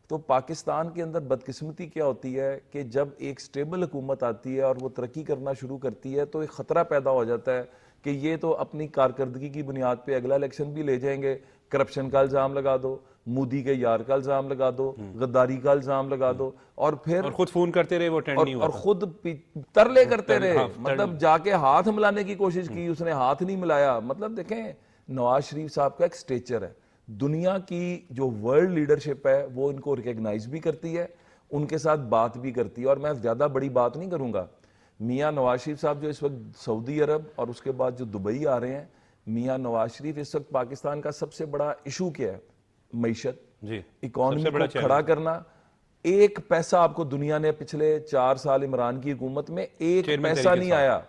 S4: تو پاکستان کے اندر بدقسمتی کیا ہوتی ہے کہ جب ایک سٹیبل حکومت آتی ہے اور وہ ترقی کرنا شروع کرتی ہے تو ایک خطرہ پیدا ہو جاتا ہے کہ یہ تو اپنی کارکردگی کی بنیاد پہ اگلا الیکشن بھی لے جائیں گے، کرپشن کا الزام لگا دو، مودی کے یار کا الزام لگا دو، غداری کا الزام لگا دو، اور پھر
S1: خود فون کرتے رہے، وہ ٹرن نہیں ہوا،
S4: اور خود ترلے کرتے رہے. مطلب جا کے ہاتھ ملانے کی کوشش کی، اس نے ہاتھ نہیں ملایا. مطلب دیکھیں نواز شریف صاحب کا ایک سٹیچر ہے، دنیا کی جو ورلڈ لیڈرشپ ہے وہ ان کو ریکگنائز بھی کرتی ہے، ان کے ساتھ بات بھی کرتی ہے. اور میں زیادہ بڑی بات نہیں کروں گا. میاں نواز شریف صاحب جو اس وقت سعودی عرب اور اس کے بعد جو دبئی آ رہے ہیں، میاں نواز شریف اس وقت پاکستان کا سب سے بڑا ایشو کیا ہے؟ معیشت،
S1: جی،
S4: اکانومی کو کھڑا کرنا. ایک پیسہ آپ کو دنیا نے پچھلے 4 سال عمران کی حکومت میں ایک پیسہ نہیں آیا,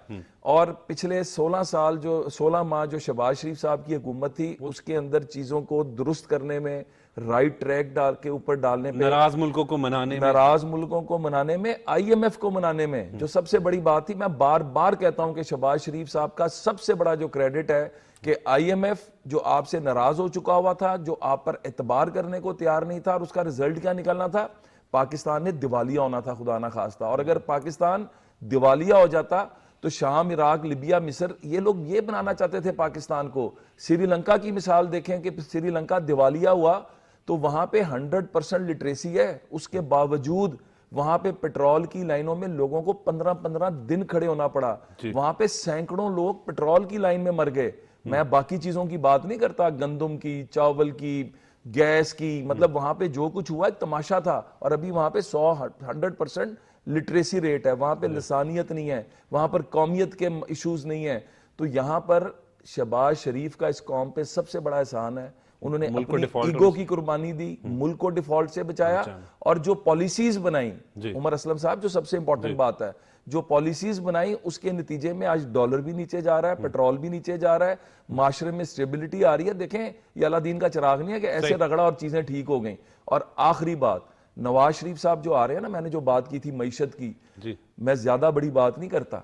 S4: اور پچھلے 16 ماہ جو شہباز شریف صاحب کی حکومت تھی اس کے اندر چیزوں کو درست کرنے میں, رائٹ ٹریک کے اوپر ڈالنے پہ,
S1: ناراض ملکوں کو منانے میں,
S4: آئی ایم ایف کو منانے میں, جو سب سے بڑی بات تھی. میں بار بار کہتا ہوں کہ شہباز شریف صاحب کا سب سے بڑا جو کریڈٹ ہے کہ آئی ایم ایف جو آپ سے ناراض ہو چکا ہوا تھا, جو آپ پر اعتبار کرنے کو تیار نہیں تھا, اور اس کا رزلٹ کیا نکلنا تھا؟ پاکستان نے دیوالیہ ہونا تھا خدا نہ خواستہ. اور اگر پاکستان دیوالیہ ہو جاتا تو شام, عراق, لیبیا, مصر, یہ لوگ یہ بنانا چاہتے تھے پاکستان کو. سری لنکا کی مثال دیکھیں کہ سری لنکا دیوالیہ ہوا تو وہاں پہ 100% لٹریسی ہے, اس کے باوجود وہاں پہ پیٹرول کی لائنوں میں لوگوں کو 15 دن کھڑے ہونا پڑا. وہاں پہ سینکڑوں لوگ پیٹرول کی لائن میں مر گئے. میں باقی چیزوں کی بات نہیں کرتا, گندم کی, چاول کی, گیس کی, مطلب وہاں پہ جو کچھ ہوا ایک تماشا تھا. اور ابھی وہاں پہ 100% لٹریسی ریٹ ہے, وہاں پہ لسانیت نہیں ہے, وہاں پر قومیت کے ایشوز نہیں ہیں. تو یہاں پر شہباز شریف کا اس قوم پہ سب سے بڑا احسان ہے, انہوں نے اپنی ایگو کی قربانی دی, ملک کو ڈیفالٹ سے بچایا, اور جو پالیسیز بنائیں عمر اسلم صاحب, جو سب سے امپورٹنٹ بات ہے, جو پالیسیز بنائیں اس کے نتیجے میں آج ڈالر بھی نیچے جا رہا ہے, پیٹرول بھی نیچے جا رہا ہے, معاشرے میں اسٹیبلٹی آ رہی ہے. دیکھیں یہ اللہ دین کا چراغ نہیں ہے کہ ایسے رگڑا اور چیزیں ٹھیک ہو گئیں. اور آخری بات, نواز شریف صاحب جو آ رہے ہیں نا, میں نے جو بات کی تھی معیشت کی, میں زیادہ بڑی بات نہیں کرتا.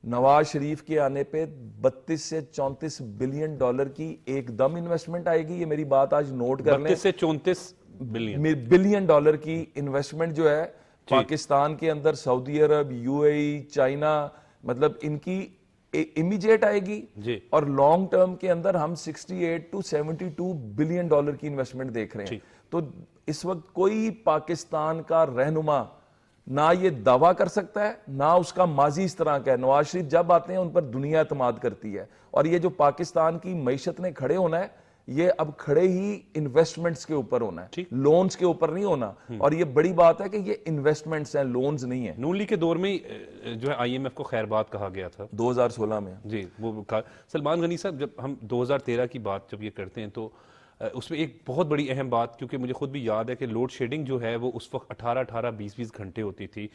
S4: نواز شریف کے آنے پہ 32 سے 34 بلین ڈالر کی ایک دم انویسٹمنٹ آئے گی. یہ میری بات آج نوٹ کر لیں,
S1: 32 سے 34
S4: بلین ڈالر کی انویسٹمنٹ جو ہے پاکستان کے اندر, سعودی عرب, یو اے ای, چائنا, مطلب ان کی امیجیٹ آئے گی. اور لانگ ٹرم کے اندر ہم 68 to 72 بلین ڈالر کی انویسٹمنٹ دیکھ رہے ہیں. تو اس وقت کوئی پاکستان کا رہنما نہ یہ دعویٰ کر سکتا ہے, نہ اس کا ماضی اس طرح کا ہے. نواز شریف جب آتے ہیں ان پر دنیا اعتماد کرتی ہے, اور یہ جو پاکستان کی معیشت نے کھڑے ہونا ہے, یہ اب کھڑے ہی انویسٹمنٹس کے اوپر ہونا ہے, لونز کے اوپر نہیں ہونا. اور یہ بڑی بات ہے کہ یہ انویسٹمنٹس ہیں, لونز نہیں ہیں.
S1: نون لیگ کے دور میں جو ہے آئی ایم ایف کو خیر بات کہا گیا تھا
S4: 2016 میں.
S1: جی, وہ سلمان غنی صاحب, جب ہم 2013 کی بات جب یہ کرتے ہیں تو اس میں ایک بہت بڑی اہم بات, کیونکہ مجھے خود بھی یاد ہے کہ لوڈ شیڈنگ جو ہے وہ اس وقت 18 20 گھنٹے ہوتی تھی.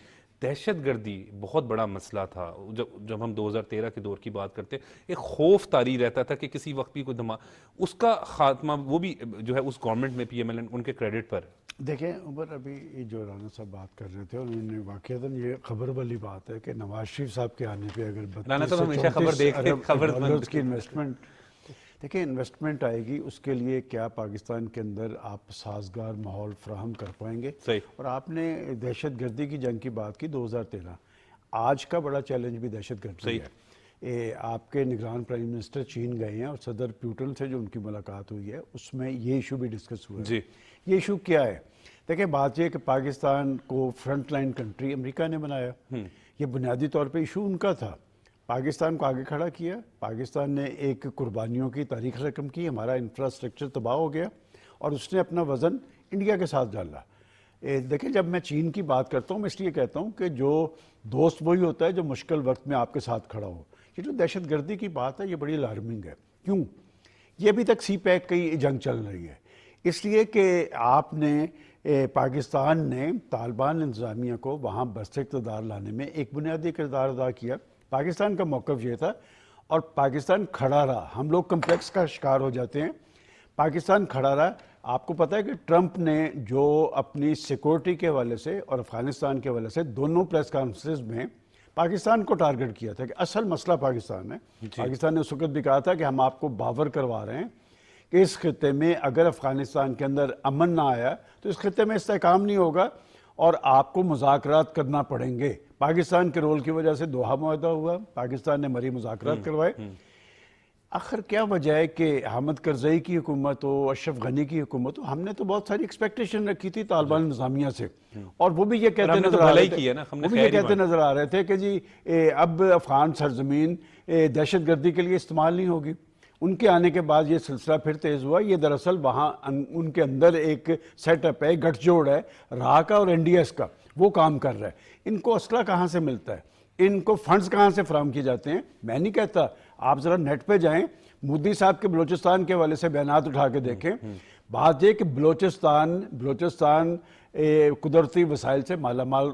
S1: دہشت گردی بہت بڑا مسئلہ تھا. جب ہم 2013 کے دور کی بات کرتے, ایک خوف طاری رہتا تھا کہ کسی وقت بھی کوئی اس کا خاتمہ, وہ بھی جو ہے اس گورنمنٹ میں, پی ایم ایل این ان کے کریڈٹ پر.
S3: دیکھیں عمر, ابھی جو رانا صاحب بات کر رہے تھے, انہوں نے واقعتاً یہ خبر والی بات ہے کہ نواز شریف صاحب کے آنے پہ اگر 32 ارب کی انویسٹمنٹ, دیکھیں انویسٹمنٹ آئے گی, اس کے لیے کیا پاکستان کے اندر آپ سازگار ماحول فراہم کر پائیں گے؟ اور آپ نے دہشت گردی کی جنگ کی بات کی 2013, آج کا بڑا چیلنج بھی دہشت گردی ہے. آپ کے نگران پرائم منسٹر چین گئے ہیں, اور صدر پیوٹن سے جو ان کی ملاقات ہوئی ہے اس میں یہ ایشو بھی ڈسکس ہوا ہے. یہ ایشو کیا ہے؟ دیکھیں بات یہ کہ پاکستان کو فرنٹ لائن کنٹری امریکہ نے بنایا, یہ بنیادی طور پہ ایشو ان کا تھا. پاکستان کو آگے کھڑا کیا, پاکستان نے ایک قربانیوں کی تاریخ رقم کی, ہمارا انفراسٹرکچر تباہ ہو گیا, اور اس نے اپنا وزن انڈیا کے ساتھ ڈالا. دیکھیں جب میں چین کی بات کرتا ہوں, میں اس لیے کہتا ہوں کہ جو دوست وہی ہوتا ہے جو مشکل وقت میں آپ کے ساتھ کھڑا ہو. یہ جو دہشت گردی کی بات ہے یہ بڑی الارمنگ ہے. کیوں؟ یہ ابھی تک سی پیک کی جنگ چل رہی ہے, اس لیے کہ آپ نے پاکستان نے طالبان انتظامیہ کو وہاں برسر اقتدار لانے میں ایک بنیادی کردار ادا کیا. پاکستان کا موقف یہ تھا, اور پاکستان کھڑا رہا. ہم لوگ کمپلیکس کا شکار ہو جاتے ہیں, پاکستان کھڑا رہا. آپ کو پتہ ہے کہ ٹرمپ نے جو اپنی سیکورٹی کے حوالے سے اور افغانستان کے حوالے سے دونوں پریس کانفرنس میں پاکستان کو ٹارگٹ کیا تھا کہ اصل مسئلہ پاکستان ہے. پاکستان نے اس وقت بھی کہا تھا کہ ہم آپ کو باور کروا رہے ہیں کہ اس خطے میں اگر افغانستان کے اندر امن نہ آیا تو اس خطے میں استحکام نہیں ہوگا, اور آپ کو مذاکرات کرنا پڑیں گے. پاکستان کے رول کی وجہ سے دوحہ معاہدہ ہوا, پاکستان نے مری مذاکرات کروائے. آخر کیا وجہ ہے کہ حامد کرزئی کی حکومت ہو, اشرف غنی کی حکومت ہو, ہم نے تو بہت ساری ایکسپیکٹیشن رکھی تھی طالبان انتظامیہ سے, اور وہ بھی یہ کہتے نظر آ رہے تھے کہ جی اب افغان سرزمین دہشت گردی کے لیے استعمال نہیں ہوگی. ان کے آنے کے بعد یہ سلسلہ پھر تیز ہوا. یہ دراصل وہاں ان کے اندر ایک سیٹ اپ ہے, گٹھ جوڑ ہے راہ کا اور این ڈی ایس کا, وہ کام کر رہا ہے. ان کو اسلحہ کہاں سے ملتا ہے, ان کو فنڈز کہاں سے فراہم کیے جاتے ہیں؟ میں نہیں کہتا, آپ ذرا نیٹ پہ جائیں, مودی صاحب کے بلوچستان کے حوالے سے بیانات اٹھا کے دیکھیں. بات یہ کہ بلوچستان قدرتی وسائل سے مالا مال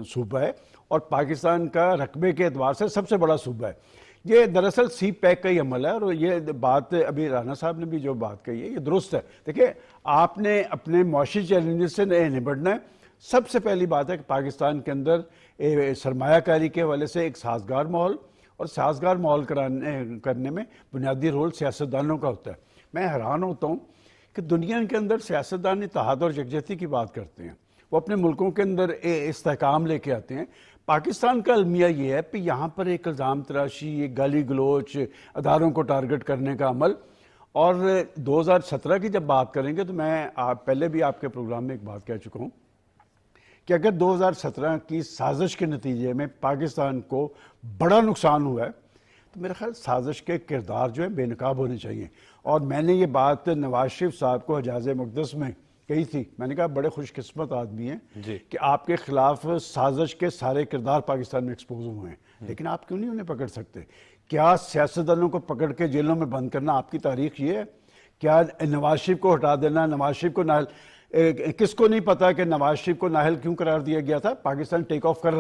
S3: صوبہ ہے اور پاکستان کا رقبے کے اعتبار سے سب سے بڑا صوبہ ہے. یہ دراصل سی پیک کا ہی عمل ہے اور یہ بات ابھی رانا صاحب نے بھی جو بات کہی ہے یہ درست ہے. دیکھیں آپ نے اپنے معاشی چیلنجز سے نمٹنا ہے. سب سے پہلی بات ہے کہ پاکستان کے اندر سرمایہ کاری کے حوالے سے ایک سازگار ماحول اور سازگار ماحول کرنے میں بنیادی رول سیاستدانوں کا ہوتا ہے. میں حیران ہوتا ہوں کہ دنیا کے اندر سیاستدان اتحاد اور یکجہتی کی بات کرتے ہیں, وہ اپنے ملکوں کے اندر استحکام لے کے آتے ہیں. پاکستان کا المیہ یہ ہے کہ یہاں پر ایک الزام تراشی, ایک گالی گلوچ, اداروں کو ٹارگٹ کرنے کا عمل. اور 2017 کی جب بات کریں گے تو میں پہلے بھی آپ کے پروگرام میں ایک بات کہہ چکا ہوں کہ اگر 2017 کی سازش کے نتیجے میں پاکستان کو بڑا نقصان ہوا ہے تو میرا خیال سازش کے کردار جو ہیں بے نقاب ہونے چاہیے. اور میں نے یہ بات نواز شریف صاحب کو حجاز مقدس میں کہی تھی. میں نے کہا بڑے خوش قسمت آدمی ہیں کہ آپ کے خلاف سازش کے سارے کردار پاکستان میں ایکسپوز ہوئے ہیں, لیکن آپ کیوں نہیں انہیں پکڑ سکتے؟ کیا سیاستدانوں کو پکڑ کے جیلوں میں بند کرنا آپ کی تاریخ یہ ہے؟ کیا نواز شریف کو ہٹا دینا, نواز شریف کو نااہل, کس کو نہیں پتا کہ نواز شریف کو نااہل کیوں قرار دیا گیا تھا؟ پاکستان ٹیک آف کر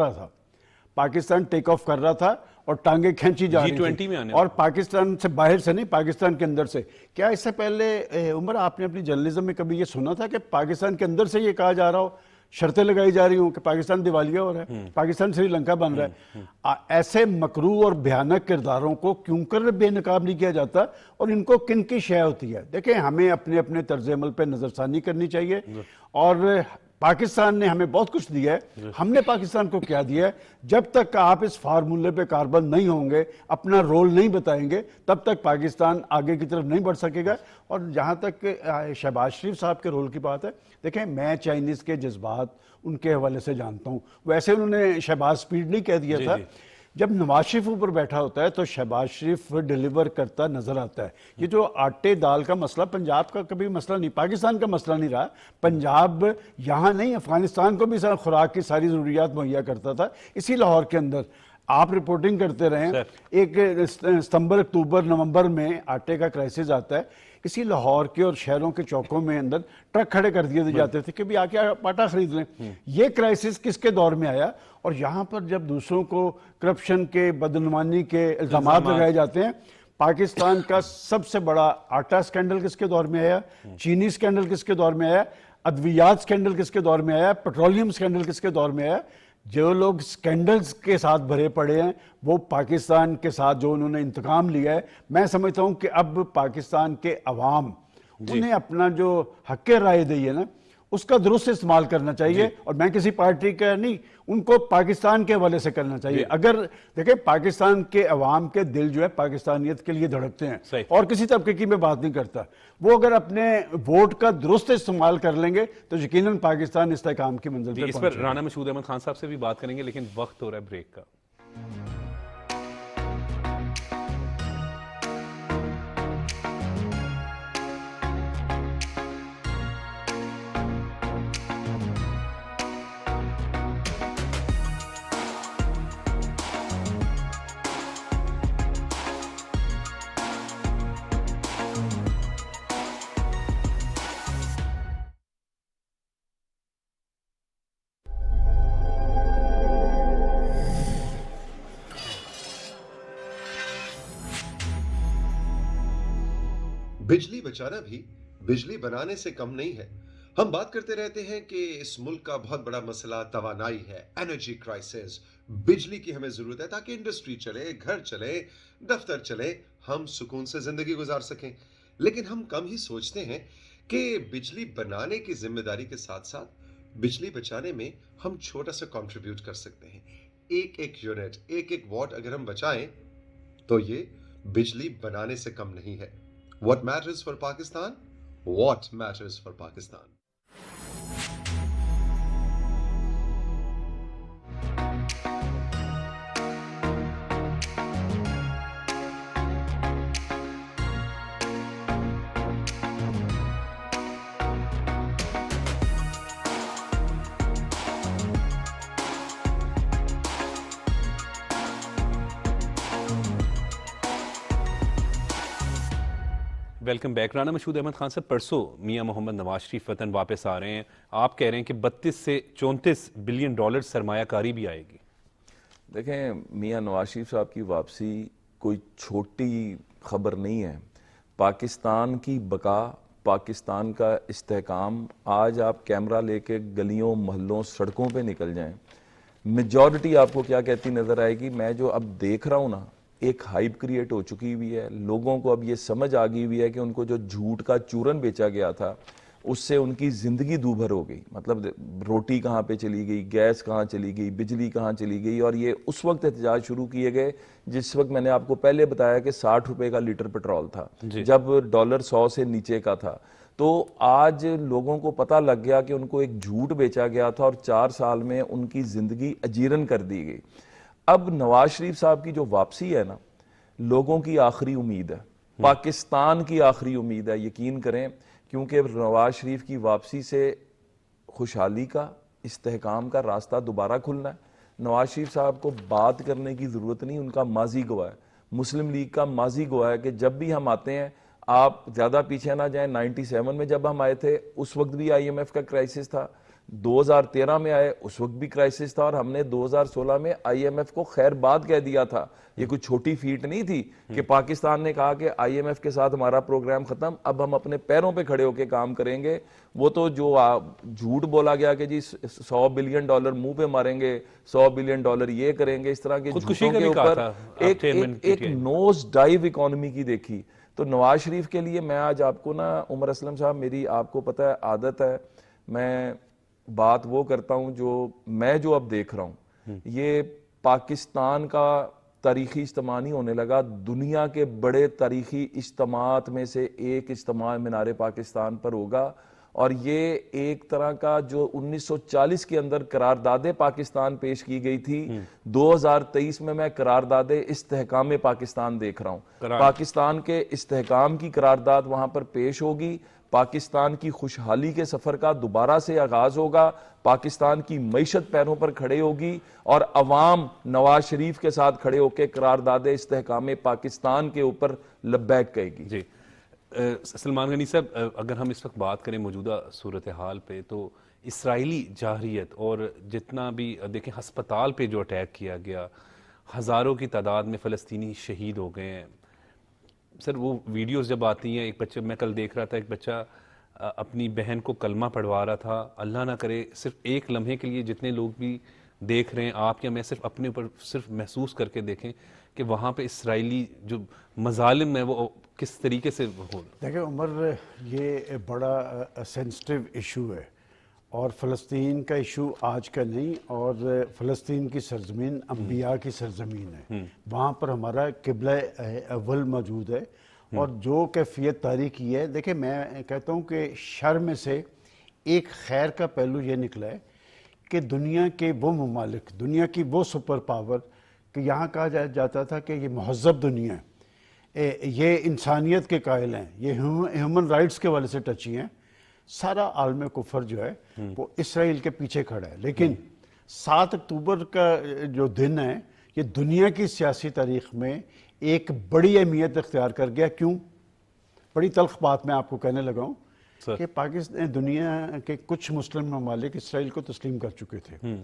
S3: رہا تھا اور ٹانگیں کھینچی جا رہی تھی, اور پاکستان سے باہر سے نہیں, پاکستان کے اندر سے. کیا اس سے پہلے عمر آپ نے اپنی جرنلزم میں کبھی یہ سنا تھا کہ پاکستان کے اندر سے یہ کہا جا رہا ہو, شرطیں لگائی جا رہی ہوں کہ پاکستان دیوالیہ ہو رہا ہے, پاکستان سری لنکا بن رہا ہے؟ ایسے مکروہ اور بھیانک کرداروں کو کیوں کر بے نقاب نہیں کیا جاتا اور ان کو کن کی شے ہوتی ہے؟ دیکھیں ہمیں اپنے اپنے طرز عمل پہ نظر ثانی کرنی چاہیے. اور پاکستان نے ہمیں بہت کچھ دیا ہے, ہم نے پاکستان کو کیا دیا ہے. جب تک آپ اس فارمولے پہ کاربند نہیں ہوں گے, اپنا رول نہیں بتائیں گے, تب تک پاکستان آگے کی طرف نہیں بڑھ سکے گا. اور جہاں تک شہباز شریف صاحب کے رول کی بات ہے, دیکھیں میں چائنیز کے جذبات ان کے حوالے سے جانتا ہوں. ویسے انہوں نے شہباز سپیڈ نہیں کہہ دیا تھا. جب نواز شریف اوپر بیٹھا ہوتا ہے تو شہباز شریف ڈیلیور کرتا نظر آتا ہے. یہ جو آٹے دال کا مسئلہ پنجاب کا کبھی مسئلہ نہیں, پاکستان کا مسئلہ نہیں رہا. پنجاب یہاں نہیں, افغانستان کو بھی خوراک کی ساری ضروریات مہیا کرتا تھا. اسی لاہور کے اندر آپ رپورٹنگ کرتے رہیں, ایک ستمبر, اکتوبر, نومبر میں آٹے کا کرائسس آتا ہے. اسی لاہور کے اور شہروں کے چوکوں میں اندر ٹرک کھڑے کر دیے جاتے تھے کہ بھی آ کے آٹا خرید لیں. یہ کرائسس کس کے دور میں آیا؟ اور یہاں پر جب دوسروں کو کرپشن کے, بدعنوانی کے الزامات لگائے جاتے ہیں. پاکستان کا سب سے بڑا آٹا سکینڈل کس کے دور میں آیا؟ چینی سکینڈل کس کے دور میں آیا؟ ادویات سکینڈل کس کے دور میں آیا؟ پیٹرولیم سکینڈل کس کے دور میں آیا؟ جو لوگ سکینڈلز کے ساتھ بھرے پڑے ہیں وہ پاکستان کے ساتھ جو انہوں نے انتقام لیا ہے, میں سمجھتا ہوں کہ اب پاکستان کے عوام انہیں اپنا جو حق رائے دہی ہے نا اس کا درست استعمال کرنا چاہیے. اور میں کسی پارٹی کا نہیں, ان کو پاکستان کے حوالے سے کرنا چاہیے. اگر دیکھیں پاکستان کے عوام کے دل جو ہے پاکستانیت کے لیے دھڑکتے ہیں, اور کسی طبقے کی میں بات نہیں کرتا, وہ اگر اپنے ووٹ کا درست استعمال کر لیں گے تو یقیناً پاکستان استحکام کی منزل پہ
S1: اس پر رانا مشہود احمد خان صاحب سے بھی بات کریں گے, لیکن وقت ہو رہا ہے بریک کا.
S10: بجلی بچانا بھی بجلی بنانے سے کم نہیں ہے. ہم بات کرتے رہتے ہیں کہ اس ملک کا بہت بڑا مسئلہ توانائی ہے, انرجی کرائسس. بجلی کی ہمیں ضرورت ہے تاکہ انڈسٹری چلے, گھر چلے, دفتر چلے, ہم سکون سے زندگی گزار سکیں. لیکن ہم کم ہی سوچتے ہیں کہ بجلی بنانے کی ذمہ داری کے ساتھ ساتھ بجلی بچانے میں ہم چھوٹا سا کنٹریبیوٹ کر سکتے ہیں. ایک ایک یونٹ, ایک ایک واٹ اگر ہم بچائیں تو یہ بجلی بنانے سے کم نہیں ہے. What matters for Pakistan? What matters for Pakistan?
S1: Welcome back. Rana Mashhood Ahmed Khan sahib, پرسوں میاں محمد نواز شریف وطن واپس آ رہے ہیں. آپ کہہ رہے ہیں کہ 32 سے 34 بلین ڈالر سرمایہ کاری بھی آئے گی.
S4: دیکھیں, میاں نواز شریف صاحب کی واپسی کوئی چھوٹی خبر نہیں ہے. پاکستان کی بقا, پاکستان کا استحکام, آج آپ کیمرہ لے کے گلیوں محلوں سڑکوں پہ نکل جائیں, میجورٹی آپ کو کیا کہتی نظر آئے گی؟ میں جو اب دیکھ رہا ہوں نا, ایک ہائپ کریٹ ہو چکی ہوئی ہے, لوگوں کو اب یہ سمجھ آ گئی ہوئی ہے کہ ان کو جو جھوٹ کا چورن بیچا گیا تھا اس سے ان کی زندگی دوبھر ہو گئی. مطلب روٹی کہاں پہ چلی گئی, گیس کہاں چلی گئی, بجلی کہاں چلی گئی. اور یہ اس وقت احتجاج شروع کیے گئے جس وقت میں نے آپ کو پہلے بتایا کہ 60 روپے کا لیٹر پیٹرول تھا, جب ڈالر 100 سے نیچے کا تھا. تو آج لوگوں کو پتہ لگ گیا کہ ان کو ایک جھوٹ بیچا گیا تھا اور 4 سال میں ان کی زندگی اجیرن کر دی گئی. اب نواز شریف صاحب کی جو واپسی ہے نا, لوگوں کی آخری امید ہے, پاکستان کی آخری امید ہے, یقین کریں, کیونکہ نواز شریف کی واپسی سے خوشحالی کا, استحکام کا راستہ دوبارہ کھلنا ہے. نواز شریف صاحب کو بات کرنے کی ضرورت نہیں, ان کا ماضی گواہ ہے, مسلم لیگ کا ماضی گواہ ہے کہ جب بھی ہم آتے ہیں, آپ زیادہ پیچھے نہ جائیں, 97 میں جب ہم آئے تھے اس وقت بھی IMF کا کرائسس تھا, 2013 میں آئے اس وقت بھی کرائسس تھا, اور ہم نے 2016 میں IMF کو خیر بات کہہ دیا تھا. یہ کوئی چھوٹی فیٹ نہیں تھی کہ پاکستان نے کہا کہ IMF کے ساتھ ہمارا پروگرام ختم, اب ہم اپنے پیروں پہ کھڑے ہو کے کام کریں گے. وہ تو جو جھوٹ بولا گیا کہ جی 100 بلین ڈالر منہ پہ ماریں گے, 100 بلین ڈالر یہ کریں گے, اس طرح کے جھوٹوں کے اوپر ایک نوز ڈائیو اکانومی کی دیکھی. تو نواز شریف کے لیے میں آج آپ کو نا, عمر اسلم صاحب, میری آپ کو پتہ ہے عادت ہے, میں بات وہ کرتا ہوں جو اب دیکھ رہا ہوں. یہ پاکستان کا تاریخی اجتماع نہیں ہونے لگا, دنیا کے بڑے تاریخی اجتماعات میں سے ایک اجتماع مینار پاکستان پر ہوگا. اور یہ ایک طرح کا جو 1940 کے اندر قرارداد پاکستان پیش کی گئی تھی, 2023 میں قرارداد استحکام پاکستان دیکھ رہا ہوں. پاکستان کے استحکام کی قرارداد وہاں پر پیش ہوگی, پاکستان کی خوشحالی کے سفر کا دوبارہ سے آغاز ہوگا, پاکستان کی معیشت پیروں پر کھڑے ہوگی, اور عوام نواز شریف کے ساتھ کھڑے ہو کے قرارداد استحکام پاکستان کے اوپر لبیک کہے گی.
S1: جی سلمان غنی صاحب, اگر ہم اس وقت بات کریں موجودہ صورتحال پہ, تو اسرائیلی جارحیت اور جتنا بھی دیکھیں ہسپتال پہ جو اٹیک کیا گیا, ہزاروں کی تعداد میں فلسطینی شہید ہو گئے ہیں. سر وہ ویڈیوز جب آتی ہیں, ایک بچہ, میں کل دیکھ رہا تھا, ایک بچہ اپنی بہن کو کلمہ پڑھوا رہا تھا. اللہ نہ کرے صرف ایک لمحے کے لیے جتنے لوگ بھی دیکھ رہے ہیں, آپ یا میں, صرف اپنے اوپر صرف محسوس کر کے دیکھیں کہ وہاں پہ اسرائیلی جو مظالم ہے وہ کس طریقے سے ہو.
S3: دیکھیں عمر, یہ بڑا سینسٹیو ایشو ہے, اور فلسطین کا ایشو آج کا نہیں, اور فلسطین کی سرزمین انبیاء کی سرزمین ہے, وہاں پر ہمارا قبلہ اول موجود ہے. اور جو کیفیت تاریخی ہے, دیکھیں میں کہتا ہوں کہ شر میں سے ایک خیر کا پہلو یہ نکلا ہے کہ دنیا کے وہ ممالک, دنیا کی وہ سپر پاور, کہ یہاں کہا جاتا تھا کہ یہ مہذب دنیا ہے, یہ انسانیت کے قائل ہیں, یہ ہیومن رائٹس کے والے سے ٹچی ہیں, سارا عالم کفر جو ہے وہ اسرائیل کے پیچھے کھڑا ہے. لیکن 7 اکتوبر کا جو دن ہے, یہ دنیا کی سیاسی تاریخ میں ایک بڑی اہمیت اختیار کر گیا. کیوں؟ بڑی تلخ بات میں آپ کو کہنے لگا ہوں کہ پاکستان, دنیا کے کچھ مسلم ممالک اسرائیل کو تسلیم کر چکے تھے,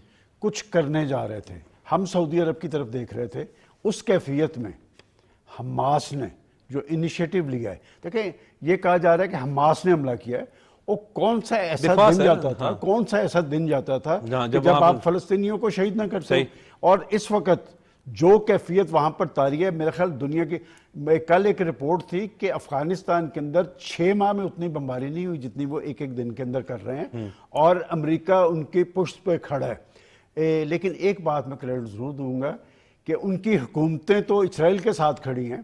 S3: کچھ کرنے جا رہے تھے, ہم سعودی عرب کی طرف دیکھ رہے تھے. اس کیفیت میں حماس نے جو انیشیٹو لیا ہے, دیکھیں یہ کہا جا رہا ہے کہ حماس نے حملہ کیا ہے, وہ کون سا ایسا دن جاتا تھا, کون سا ایسا دن جاتا تھا جب آپ فلسطینیوں کو شہید نہ کرتے. اور اس وقت جو کیفیت وہاں پر طاری ہے, میرا خیال دنیا کی, کل ایک رپورٹ تھی کہ افغانستان کے اندر 6 ماہ میں اتنی بمباری نہیں ہوئی جتنی وہ ایک دن کے اندر کر رہے ہیں, اور امریکہ ان کی پشت پہ کھڑا ہے. لیکن ایک بات میں کریڈٹ ضرور دوں گا کہ ان کی حکومتیں تو اسرائیل کے ساتھ کھڑی ہیں,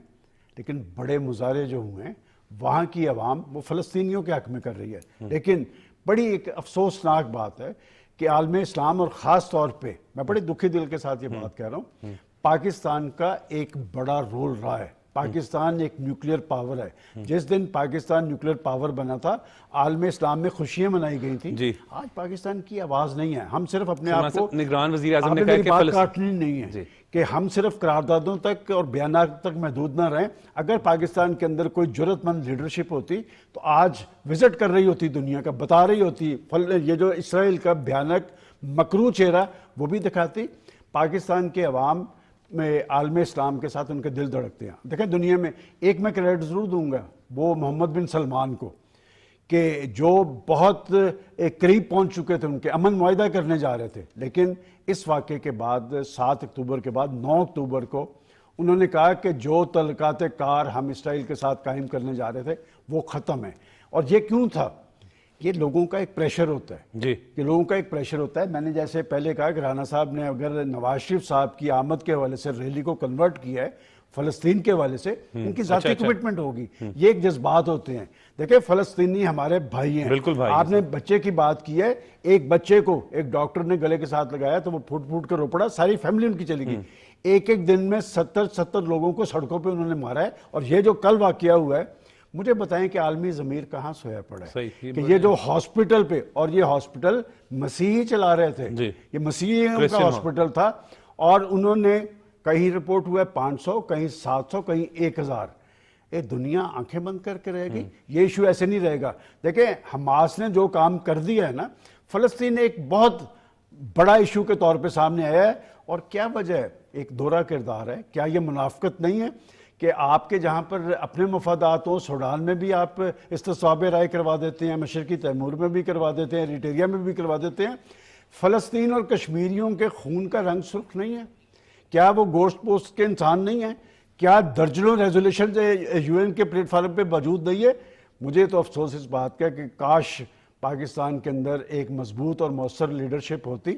S3: لیکن بڑے مظاہرے جو ہوئے ہیں وہاں کی عوام وہ فلسطینیوں کے حق میں کر رہی ہے. لیکن بڑی ایک افسوسناک بات ہے کہ عالم اسلام, اور خاص طور پہ میں بڑے دکھی دل کے ساتھ یہ بات کہہ رہا ہوں, پاکستان کا ایک بڑا رول رہا ہے پاکستان ایک نیوکلیئر پاور ہے. جس دن پاکستان نیوکلیئر پاور بنا تھا عالم اسلام میں خوشیاں منائی گئی تھیں.
S1: جی.
S3: آج پاکستان کی آواز نہیں ہے. ہم صرف اپنے آپ کو,
S1: نگران وزیر اعظم نے
S3: آپ
S1: کہا
S3: میری
S1: کہ
S3: بات کاٹنی نہیں ہے کہ ہم صرف قراردادوں تک اور بیانات تک محدود نہ رہیں. اگر پاکستان کے اندر کوئی جرأت مند لیڈرشپ ہوتی تو آج وزٹ کر رہی ہوتی دنیا کا, بتا رہی ہوتی یہ جو اسرائیل کا بھیانک مکروہ چہرہ وہ بھی دکھاتی. پاکستان کے عوام میں عالم اسلام کے ساتھ ان کے دل دھڑکتے ہیں. دیکھیں دنیا میں ایک میں کریڈٹ ضرور دوں گا, وہ محمد بن سلمان کو, کہ جو بہت قریب پہنچ چکے تھے, ان کے امن معاہدہ کرنے جا رہے تھے, لیکن اس واقعے کے بعد 7 اکتوبر کے بعد 9 اکتوبر کو انہوں نے کہا کہ جو تعلقات کار ہم اسرائیل کے ساتھ قائم کرنے جا رہے تھے وہ ختم ہے. اور یہ کیوں تھا؟ یہ لوگوں کا ایک پریشر ہوتا ہے.
S1: جی.
S3: یہ لوگوں کا ایک پریشر ہوتا ہے. میں نے جیسے پہلے کہا کہ رانا صاحب نے اگر نواز شریف صاحب کی آمد کے حوالے سے ریلی کو کنورٹ کیا ہے فلسطین کے حوالے سے, ان کی ذاتی کمٹمنٹ ہوگی. یہ ایک جذبات ہوتے ہیں. دیکھیں فلسطینی ہمارے بھائی ہیں.
S1: بالکل بھائی.
S3: آپ نے بچے کی بات کی ہے, ایک بچے کو ایک ڈاکٹر نے گلے کے ساتھ لگایا تو وہ پھوٹ پھوٹ کر رو پڑا, ساری فیملی ان کی چلی گئی. ایک دن میں 70 لوگوں کو سڑکوں پہ انہوں نے مارا ہے. اور یہ جو کل واقعہ ہوا ہے, مجھے بتائیں کہ عالمی ضمیر کہاں سویا پڑا ہے کہ یہ جو ہاسپٹل پہ, اور یہ ہاسپٹل مسیحی چلا رہے تھے, یہ مسیحیوں کا ہاسپٹل تھا, اور انہوں نے کہیں رپورٹ ہوا ہے 500, کہیں 700, کہیں 1000. یہ دنیا آنکھیں بند کر کے رہے گی؟ یہ ایشو ایسے نہیں رہے گا. دیکھیں حماس نے جو کام کر دیا ہے نا, فلسطین ایک بہت بڑا ایشو کے طور پہ سامنے آیا ہے. اور کیا وجہ ہے؟ ایک دورہ کردار ہے. کیا یہ منافقت نہیں ہے کہ آپ کے جہاں پر اپنے مفادات ہوں, سوڈان میں بھی آپ استصواب رائے کروا دیتے ہیں, مشرقی تیمور میں بھی کروا دیتے ہیں, ایریٹریا میں بھی کروا دیتے ہیں. فلسطین اور کشمیریوں کے خون کا رنگ سرخ نہیں ہے؟ کیا وہ گوشت پوست کے انسان نہیں ہیں؟ کیا درجنوں ریزولیشن یو این کے پلیٹ فارم پہ موجود نہیں ہے؟ مجھے تو افسوس اس بات کا کہ کاش پاکستان کے اندر ایک مضبوط اور مؤثر لیڈرشپ ہوتی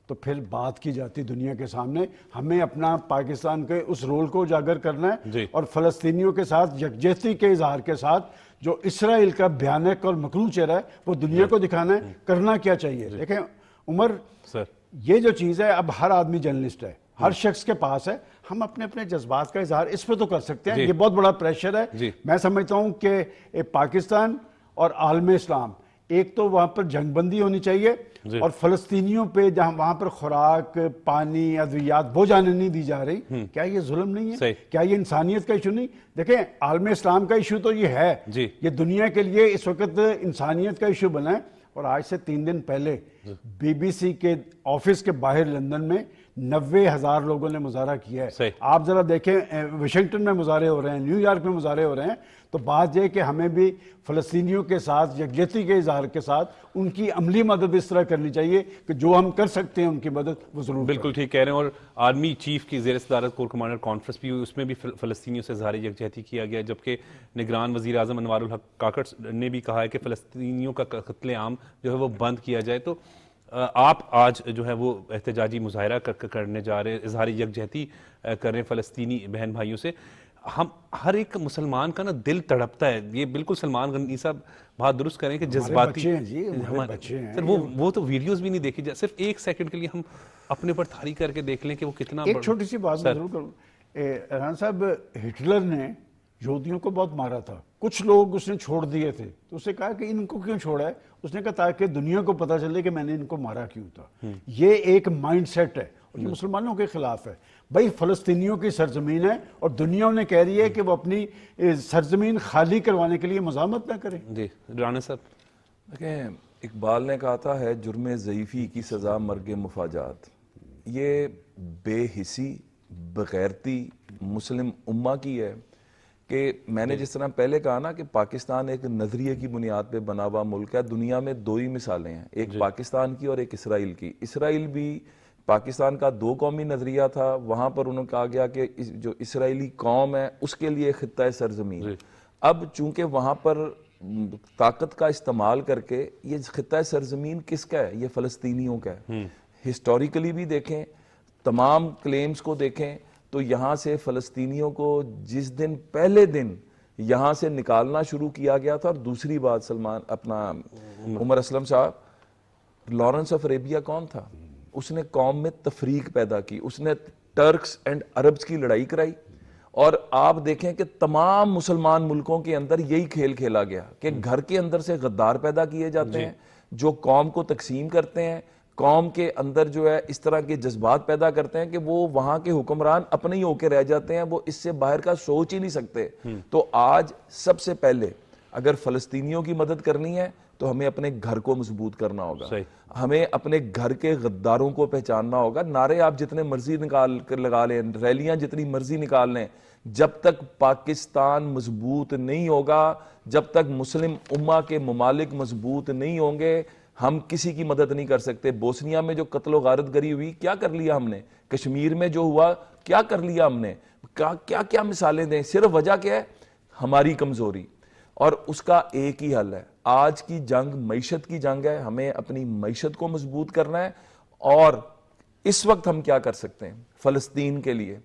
S3: تو پھر بات کی جاتی دنیا کے سامنے. ہمیں اپنا پاکستان کے اس رول کو اجاگر کرنا ہے اور فلسطینیوں کے ساتھ یکجہتی کے اظہار کے ساتھ جو اسرائیل کا بھیانک اور مکروہ چہرہ ہے وہ دنیا کو دکھانا ہے. کرنا کیا چاہیے؟ دیکھیں عمر سر, یہ جو چیز ہے اب ہر آدمی جرنلسٹ ہے, ہر شخص کے پاس ہے. ہم اپنے اپنے جذبات کا اظہار اس پہ تو کر سکتے ہیں. یہ بہت بڑا پریشر ہے. میں سمجھتا ہوں کہ پاکستان اور عالم اسلام, ایک تو وہاں پر جنگ بندی ہونی چاہیے, اور فلسطینیوں پہ جہاں وہاں پر خوراک, پانی, ادویات وہ جانے نہیں دی جا رہی. کیا یہ ظلم نہیں ہے؟ کیا یہ انسانیت کا ایشو نہیں؟ دیکھیں عالم اسلام کا ایشو تو یہ ہے, یہ دنیا کے لیے اس وقت انسانیت کا ایشو بنا ہے. اور آج سے 3 دن پہلے بی بی سی کے آفس کے باہر لندن میں 90,000 لوگوں نے مظاہرہ کیا ہے. آپ ذرا دیکھیں واشنگٹن میں مظاہرے ہو رہے ہیں, نیو یارک میں مظاہرے ہو رہے ہیں. تو بات یہ کہ ہمیں بھی فلسطینیوں کے ساتھ یکجہتی کے اظہار کے ساتھ ان کی عملی مدد اس طرح کرنی چاہیے کہ جو ہم کر سکتے ہیں ان کی مدد وہ ضرور.
S1: بالکل ٹھیک کہہ رہے ہیں. اور آرمی چیف کی زیر صدارت کور کمانڈر کانفرنس بھی ہوئی, اس میں بھی فلسطینیوں سے اظہار یکجہتی کیا گیا, جبکہ نگران وزیر اعظم انوار الحق کاکڑ نے بھی کہا ہے کہ فلسطینیوں کا قتل عام جو ہے وہ بند کیا جائے. تو آپ آج جو ہے وہ احتجاجی مظاہرہ کرنے جا رہے ہیں, اظہار یکجہتی کر رہے ہیں فلسطینی بہن بھائیوں سے. ہم ہر ایک مسلمان کا نا دل تڑپتا ہے. یہ بالکل سلمان غنی صاحب بات درست کریں کہ جذباتی سر وہ تو ویڈیوز بھی نہیں دیکھی جائے, صرف 1 سیکنڈ کے لیے ہم اپنے پر تھاری کر کے دیکھ لیں کہ وہ کتنا.
S3: ایک چھوٹی سی بات ضرور کروں, رانا صاحب ہٹلر نے یہودیوں کو بہت مارا تھا, کچھ لوگ اس نے چھوڑ دیے تھے, تو اس نے کہا کہ ان کو کیوں چھوڑا ہے؟ اس نے کہا تاکہ دنیا کو پتہ چلے کہ میں نے ان کو مارا کیوں تھا. یہ ایک مائنڈ سیٹ ہے اور یہ مسلمانوں کے خلاف ہے. بھائی فلسطینیوں کی سرزمین ہے اور دنیا انہیں کہہ رہی ہے کہ وہ اپنی سرزمین خالی کروانے کے لیے مزاحمت نہ کریں.
S1: جی رانا صاحب.
S4: دیکھیں اقبال نے کہا تھا ہے جرم ضعیفی کی سزا مرگ مفاجات. یہ بے حسی بغیرتی مسلم امہ کی ہے کہ میں نے جس طرح پہلے کہا نا کہ پاکستان ایک نظریے کی بنیاد پہ بنا ہوا ملک ہے. دنیا میں 2 ہی مثالیں ہیں, ایک پاکستان کی اور ایک اسرائیل کی. اسرائیل بھی پاکستان کا 2 قومی نظریہ تھا, وہاں پر انہوں نے کہا گیا کہ جو اسرائیلی قوم ہے اس کے لیے خطہ سرزمین. اب چونکہ وہاں پر طاقت کا استعمال کر کے یہ خطہ سرزمین کس کا ہے؟ یہ فلسطینیوں کا ہے. ہسٹوریکلی بھی دیکھیں, تمام کلیمز کو دیکھیں تو یہاں سے فلسطینیوں کو جس دن پہلے دن یہاں سے نکالنا شروع کیا گیا تھا. اور دوسری بات سلمان اپنا عمر اسلم صاحب, لارنس آف عربیہ کون تھا؟ اس نے قوم میں تفریق پیدا کی, اس نے ٹرکس اینڈ عربز کی لڑائی کرائی, اور آپ دیکھیں کہ تمام مسلمان ملکوں کے اندر یہی کھیل کھیلا گیا کہ گھر کے اندر سے غدار پیدا کیے جاتے ہیں جو قوم کو تقسیم کرتے ہیں، قوم کے اندر جو ہے اس طرح کے جذبات پیدا کرتے ہیں کہ وہ وہاں کے حکمران اپنے ہی ہو کے رہ جاتے ہیں، وہ اس سے باہر کا سوچ ہی نہیں سکتے۔ تو آج سب سے پہلے اگر فلسطینیوں کی مدد کرنی ہے تو ہمیں اپنے گھر کو مضبوط کرنا ہوگا، ہمیں اپنے گھر کے غداروں کو پہچاننا ہوگا۔ نعرے آپ جتنے مرضی نکال کر لگا لیں، ریلیاں جتنی مرضی نکال لیں، جب تک پاکستان مضبوط نہیں ہوگا، جب تک مسلم امہ کے ممالک مضبوط نہیں ہوں گے، ہم کسی کی مدد نہیں کر سکتے۔ بوسنیا میں جو قتل و غارت گری ہوئی، کیا کر لیا ہم نے؟ کشمیر میں جو ہوا، کیا کر لیا ہم نے؟ کیا کیا مثالیں دیں؟ صرف وجہ کیا ہے؟ ہماری کمزوری، اور اس کا ایک ہی حل ہے۔ آج کی جنگ معیشت کی جنگ ہے، ہمیں اپنی معیشت کو مضبوط کرنا ہے۔ اور اس وقت ہم کیا کر سکتے ہیں فلسطین کے لیے؟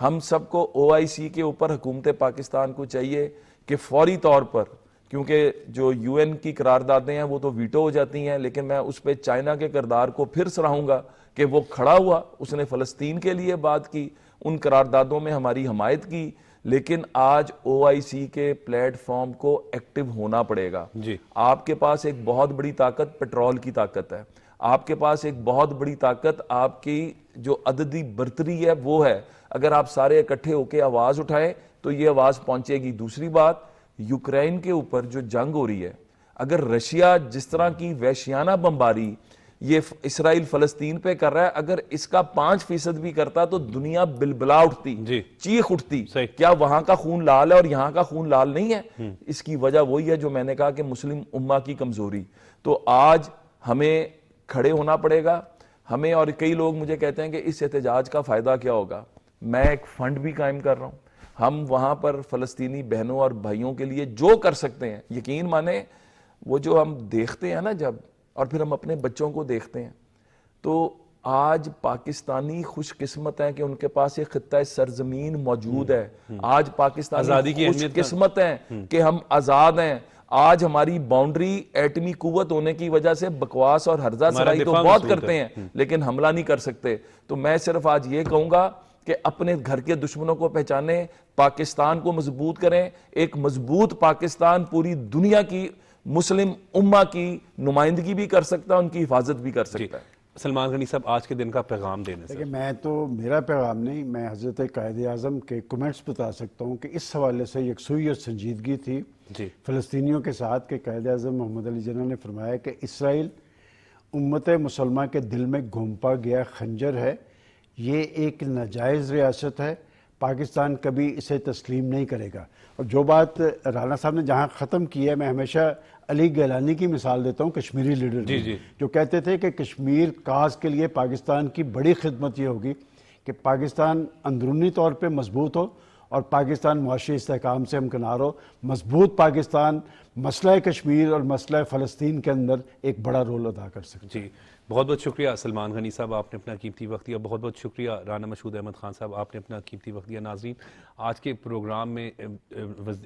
S4: ہم سب کو OIC کے اوپر حکومت پاکستان کو چاہیے کہ فوری طور پر، کیونکہ جو UN کی قراردادیں ہیں وہ تو ویٹو ہو جاتی ہیں، لیکن میں اس پہ چائنا کے کردار کو پھر سراہوں گا کہ وہ کھڑا ہوا، اس نے فلسطین کے لیے بات کی، ان قراردادوں میں ہماری حمایت کی۔ لیکن آج OIC کے پلیٹ فارم کو ایکٹیو ہونا پڑے گا۔ آپ کے پاس ایک بہت بڑی طاقت پیٹرول کی طاقت ہے، آپ کے پاس ایک بہت بڑی طاقت آپ کی جو عددی برتری ہے وہ ہے۔ اگر آپ سارے اکٹھے ہو کے آواز اٹھائیں تو یہ آواز پہنچے گی۔ دوسری بات، یوکرین کے اوپر جو جنگ ہو رہی ہے، اگر رشیا جس طرح کی وحشیانہ بمباری یہ اسرائیل فلسطین پہ کر رہا ہے، اگر اس کا 5% بھی کرتا تو دنیا بلبلا اٹھتی، چیخ اٹھتی۔ کیا وہاں کا خون لال ہے اور یہاں کا خون لال نہیں ہے؟ اس کی وجہ وہی ہے جو میں نے کہا کہ مسلم امہ کی کمزوری۔ تو آج ہمیں کھڑے ہونا پڑے گا ہمیں۔ اور کئی لوگ مجھے کہتے ہیں کہ اس احتجاج کا فائدہ کیا ہوگا؟ میں ایک فنڈ بھی قائم کر رہا ہوں، ہم وہاں پر فلسطینی بہنوں اور بھائیوں کے لیے جو کر سکتے ہیں، یقین مانیں وہ جو ہم دیکھتے ہیں نا جب، اور پھر ہم اپنے بچوں کو دیکھتے ہیں، تو آج پاکستانی خوش قسمت ہیں کہ ان کے پاس ایک خطہ سرزمین موجود ہے۔ آج پاکستانی خوش قسمت ہیں کہ ہم آزاد ہیں۔ آج ہماری باؤنڈری ایٹمی قوت ہونے کی وجہ سے بکواس اور ہرزہ سرائی تو بہت کرتے ہیں لیکن حملہ نہیں کر سکتے۔ تو میں صرف آج یہ کہوں گا کہ اپنے گھر کے دشمنوں کو پہچانیں، پاکستان کو مضبوط کریں۔ ایک مضبوط پاکستان پوری دنیا کی مسلم امہ کی نمائندگی بھی کر سکتا ہے، ان کی حفاظت بھی کر سکتا ہے۔
S1: سلمان غنی صاحب، آج کے دن کا پیغام دینے سے
S3: دیکھیں، میں تو میرا پیغام نہیں، میں حضرت قائد اعظم کے کمنٹس بتا سکتا ہوں کہ اس حوالے سے یکسوئی اور سنجیدگی تھی فلسطینیوں کے ساتھ کہ قائد اعظم محمد علی جناح نے فرمایا کہ اسرائیل امت مسلمہ کے دل میں گھونپا گیا خنجر ہے، یہ ایک ناجائز ریاست ہے، پاکستان کبھی اسے تسلیم نہیں کرے گا۔ اور جو بات رانا صاحب نے جہاں ختم کی ہے، میں ہمیشہ علی گیلانی کی مثال دیتا ہوں، کشمیری لیڈر جو کہتے تھے کہ کشمیر کاز کے لیے پاکستان کی بڑی خدمت یہ ہوگی کہ پاکستان اندرونی طور پہ مضبوط ہو اور پاکستان معاشی استحکام سے ہمکنار ہو۔ مضبوط پاکستان مسئلہ کشمیر اور مسئلہ فلسطین کے اندر ایک بڑا رول ادا کر سکتا ہے۔
S1: بہت بہت شکریہ سلمان غنی صاحب، آپ نے اپنا قیمتی وقت دیا۔ بہت بہت شکریہ رانا مشہود احمد خان صاحب، آپ نے اپنا قیمتی وقت دیا۔ ناظرین، آج کے پروگرام میں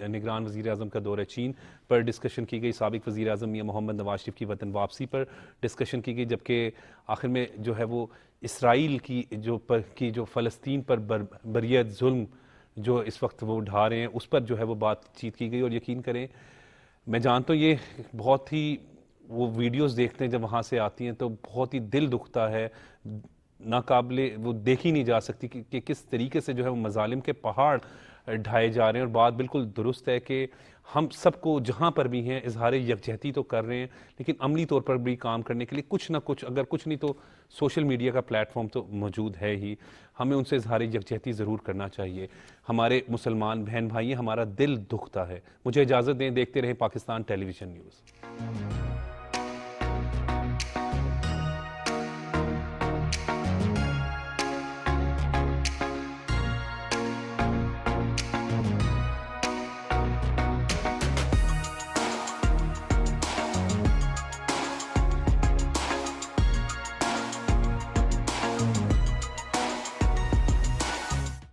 S1: نگران وزیر اعظم کا دورہ چین پر ڈسکشن کی گئی، سابق وزیر اعظم میاں محمد نواز شریف کی وطن واپسی پر ڈسکشن کی گئی، جبکہ آخر میں جو ہے وہ اسرائیل کی جو فلسطین پر بریت ظلم جو اس وقت وہ اٹھا رہے ہیں اس پر جو ہے وہ بات چیت کی گئی۔ اور یقین کریں، میں جانتا ہوں یہ بہت ہی، وہ ویڈیوز دیکھتے ہیں جب وہاں سے آتی ہیں تو بہت ہی دل دکھتا ہے، ناقابل وہ دیکھی نہیں جا سکتی کہ کس طریقے سے جو ہے وہ مظالم کے پہاڑ ڈھائے جا رہے ہیں۔ اور بات بالکل درست ہے کہ ہم سب کو جہاں پر بھی ہیں اظہار یکجہتی تو کر رہے ہیں، لیکن عملی طور پر بھی کام کرنے کے لیے کچھ نہ کچھ، اگر کچھ نہیں تو سوشل میڈیا کا پلیٹ فارم تو موجود ہے ہی، ہمیں ان سے اظہار یکجہتی ضرور کرنا چاہیے۔ ہمارے مسلمان بہن بھائی ہیں، ہمارا دل دکھتا ہے۔ مجھے اجازت دیں، دیکھتے رہیں پاکستان ٹیلی ویژن نیوز۔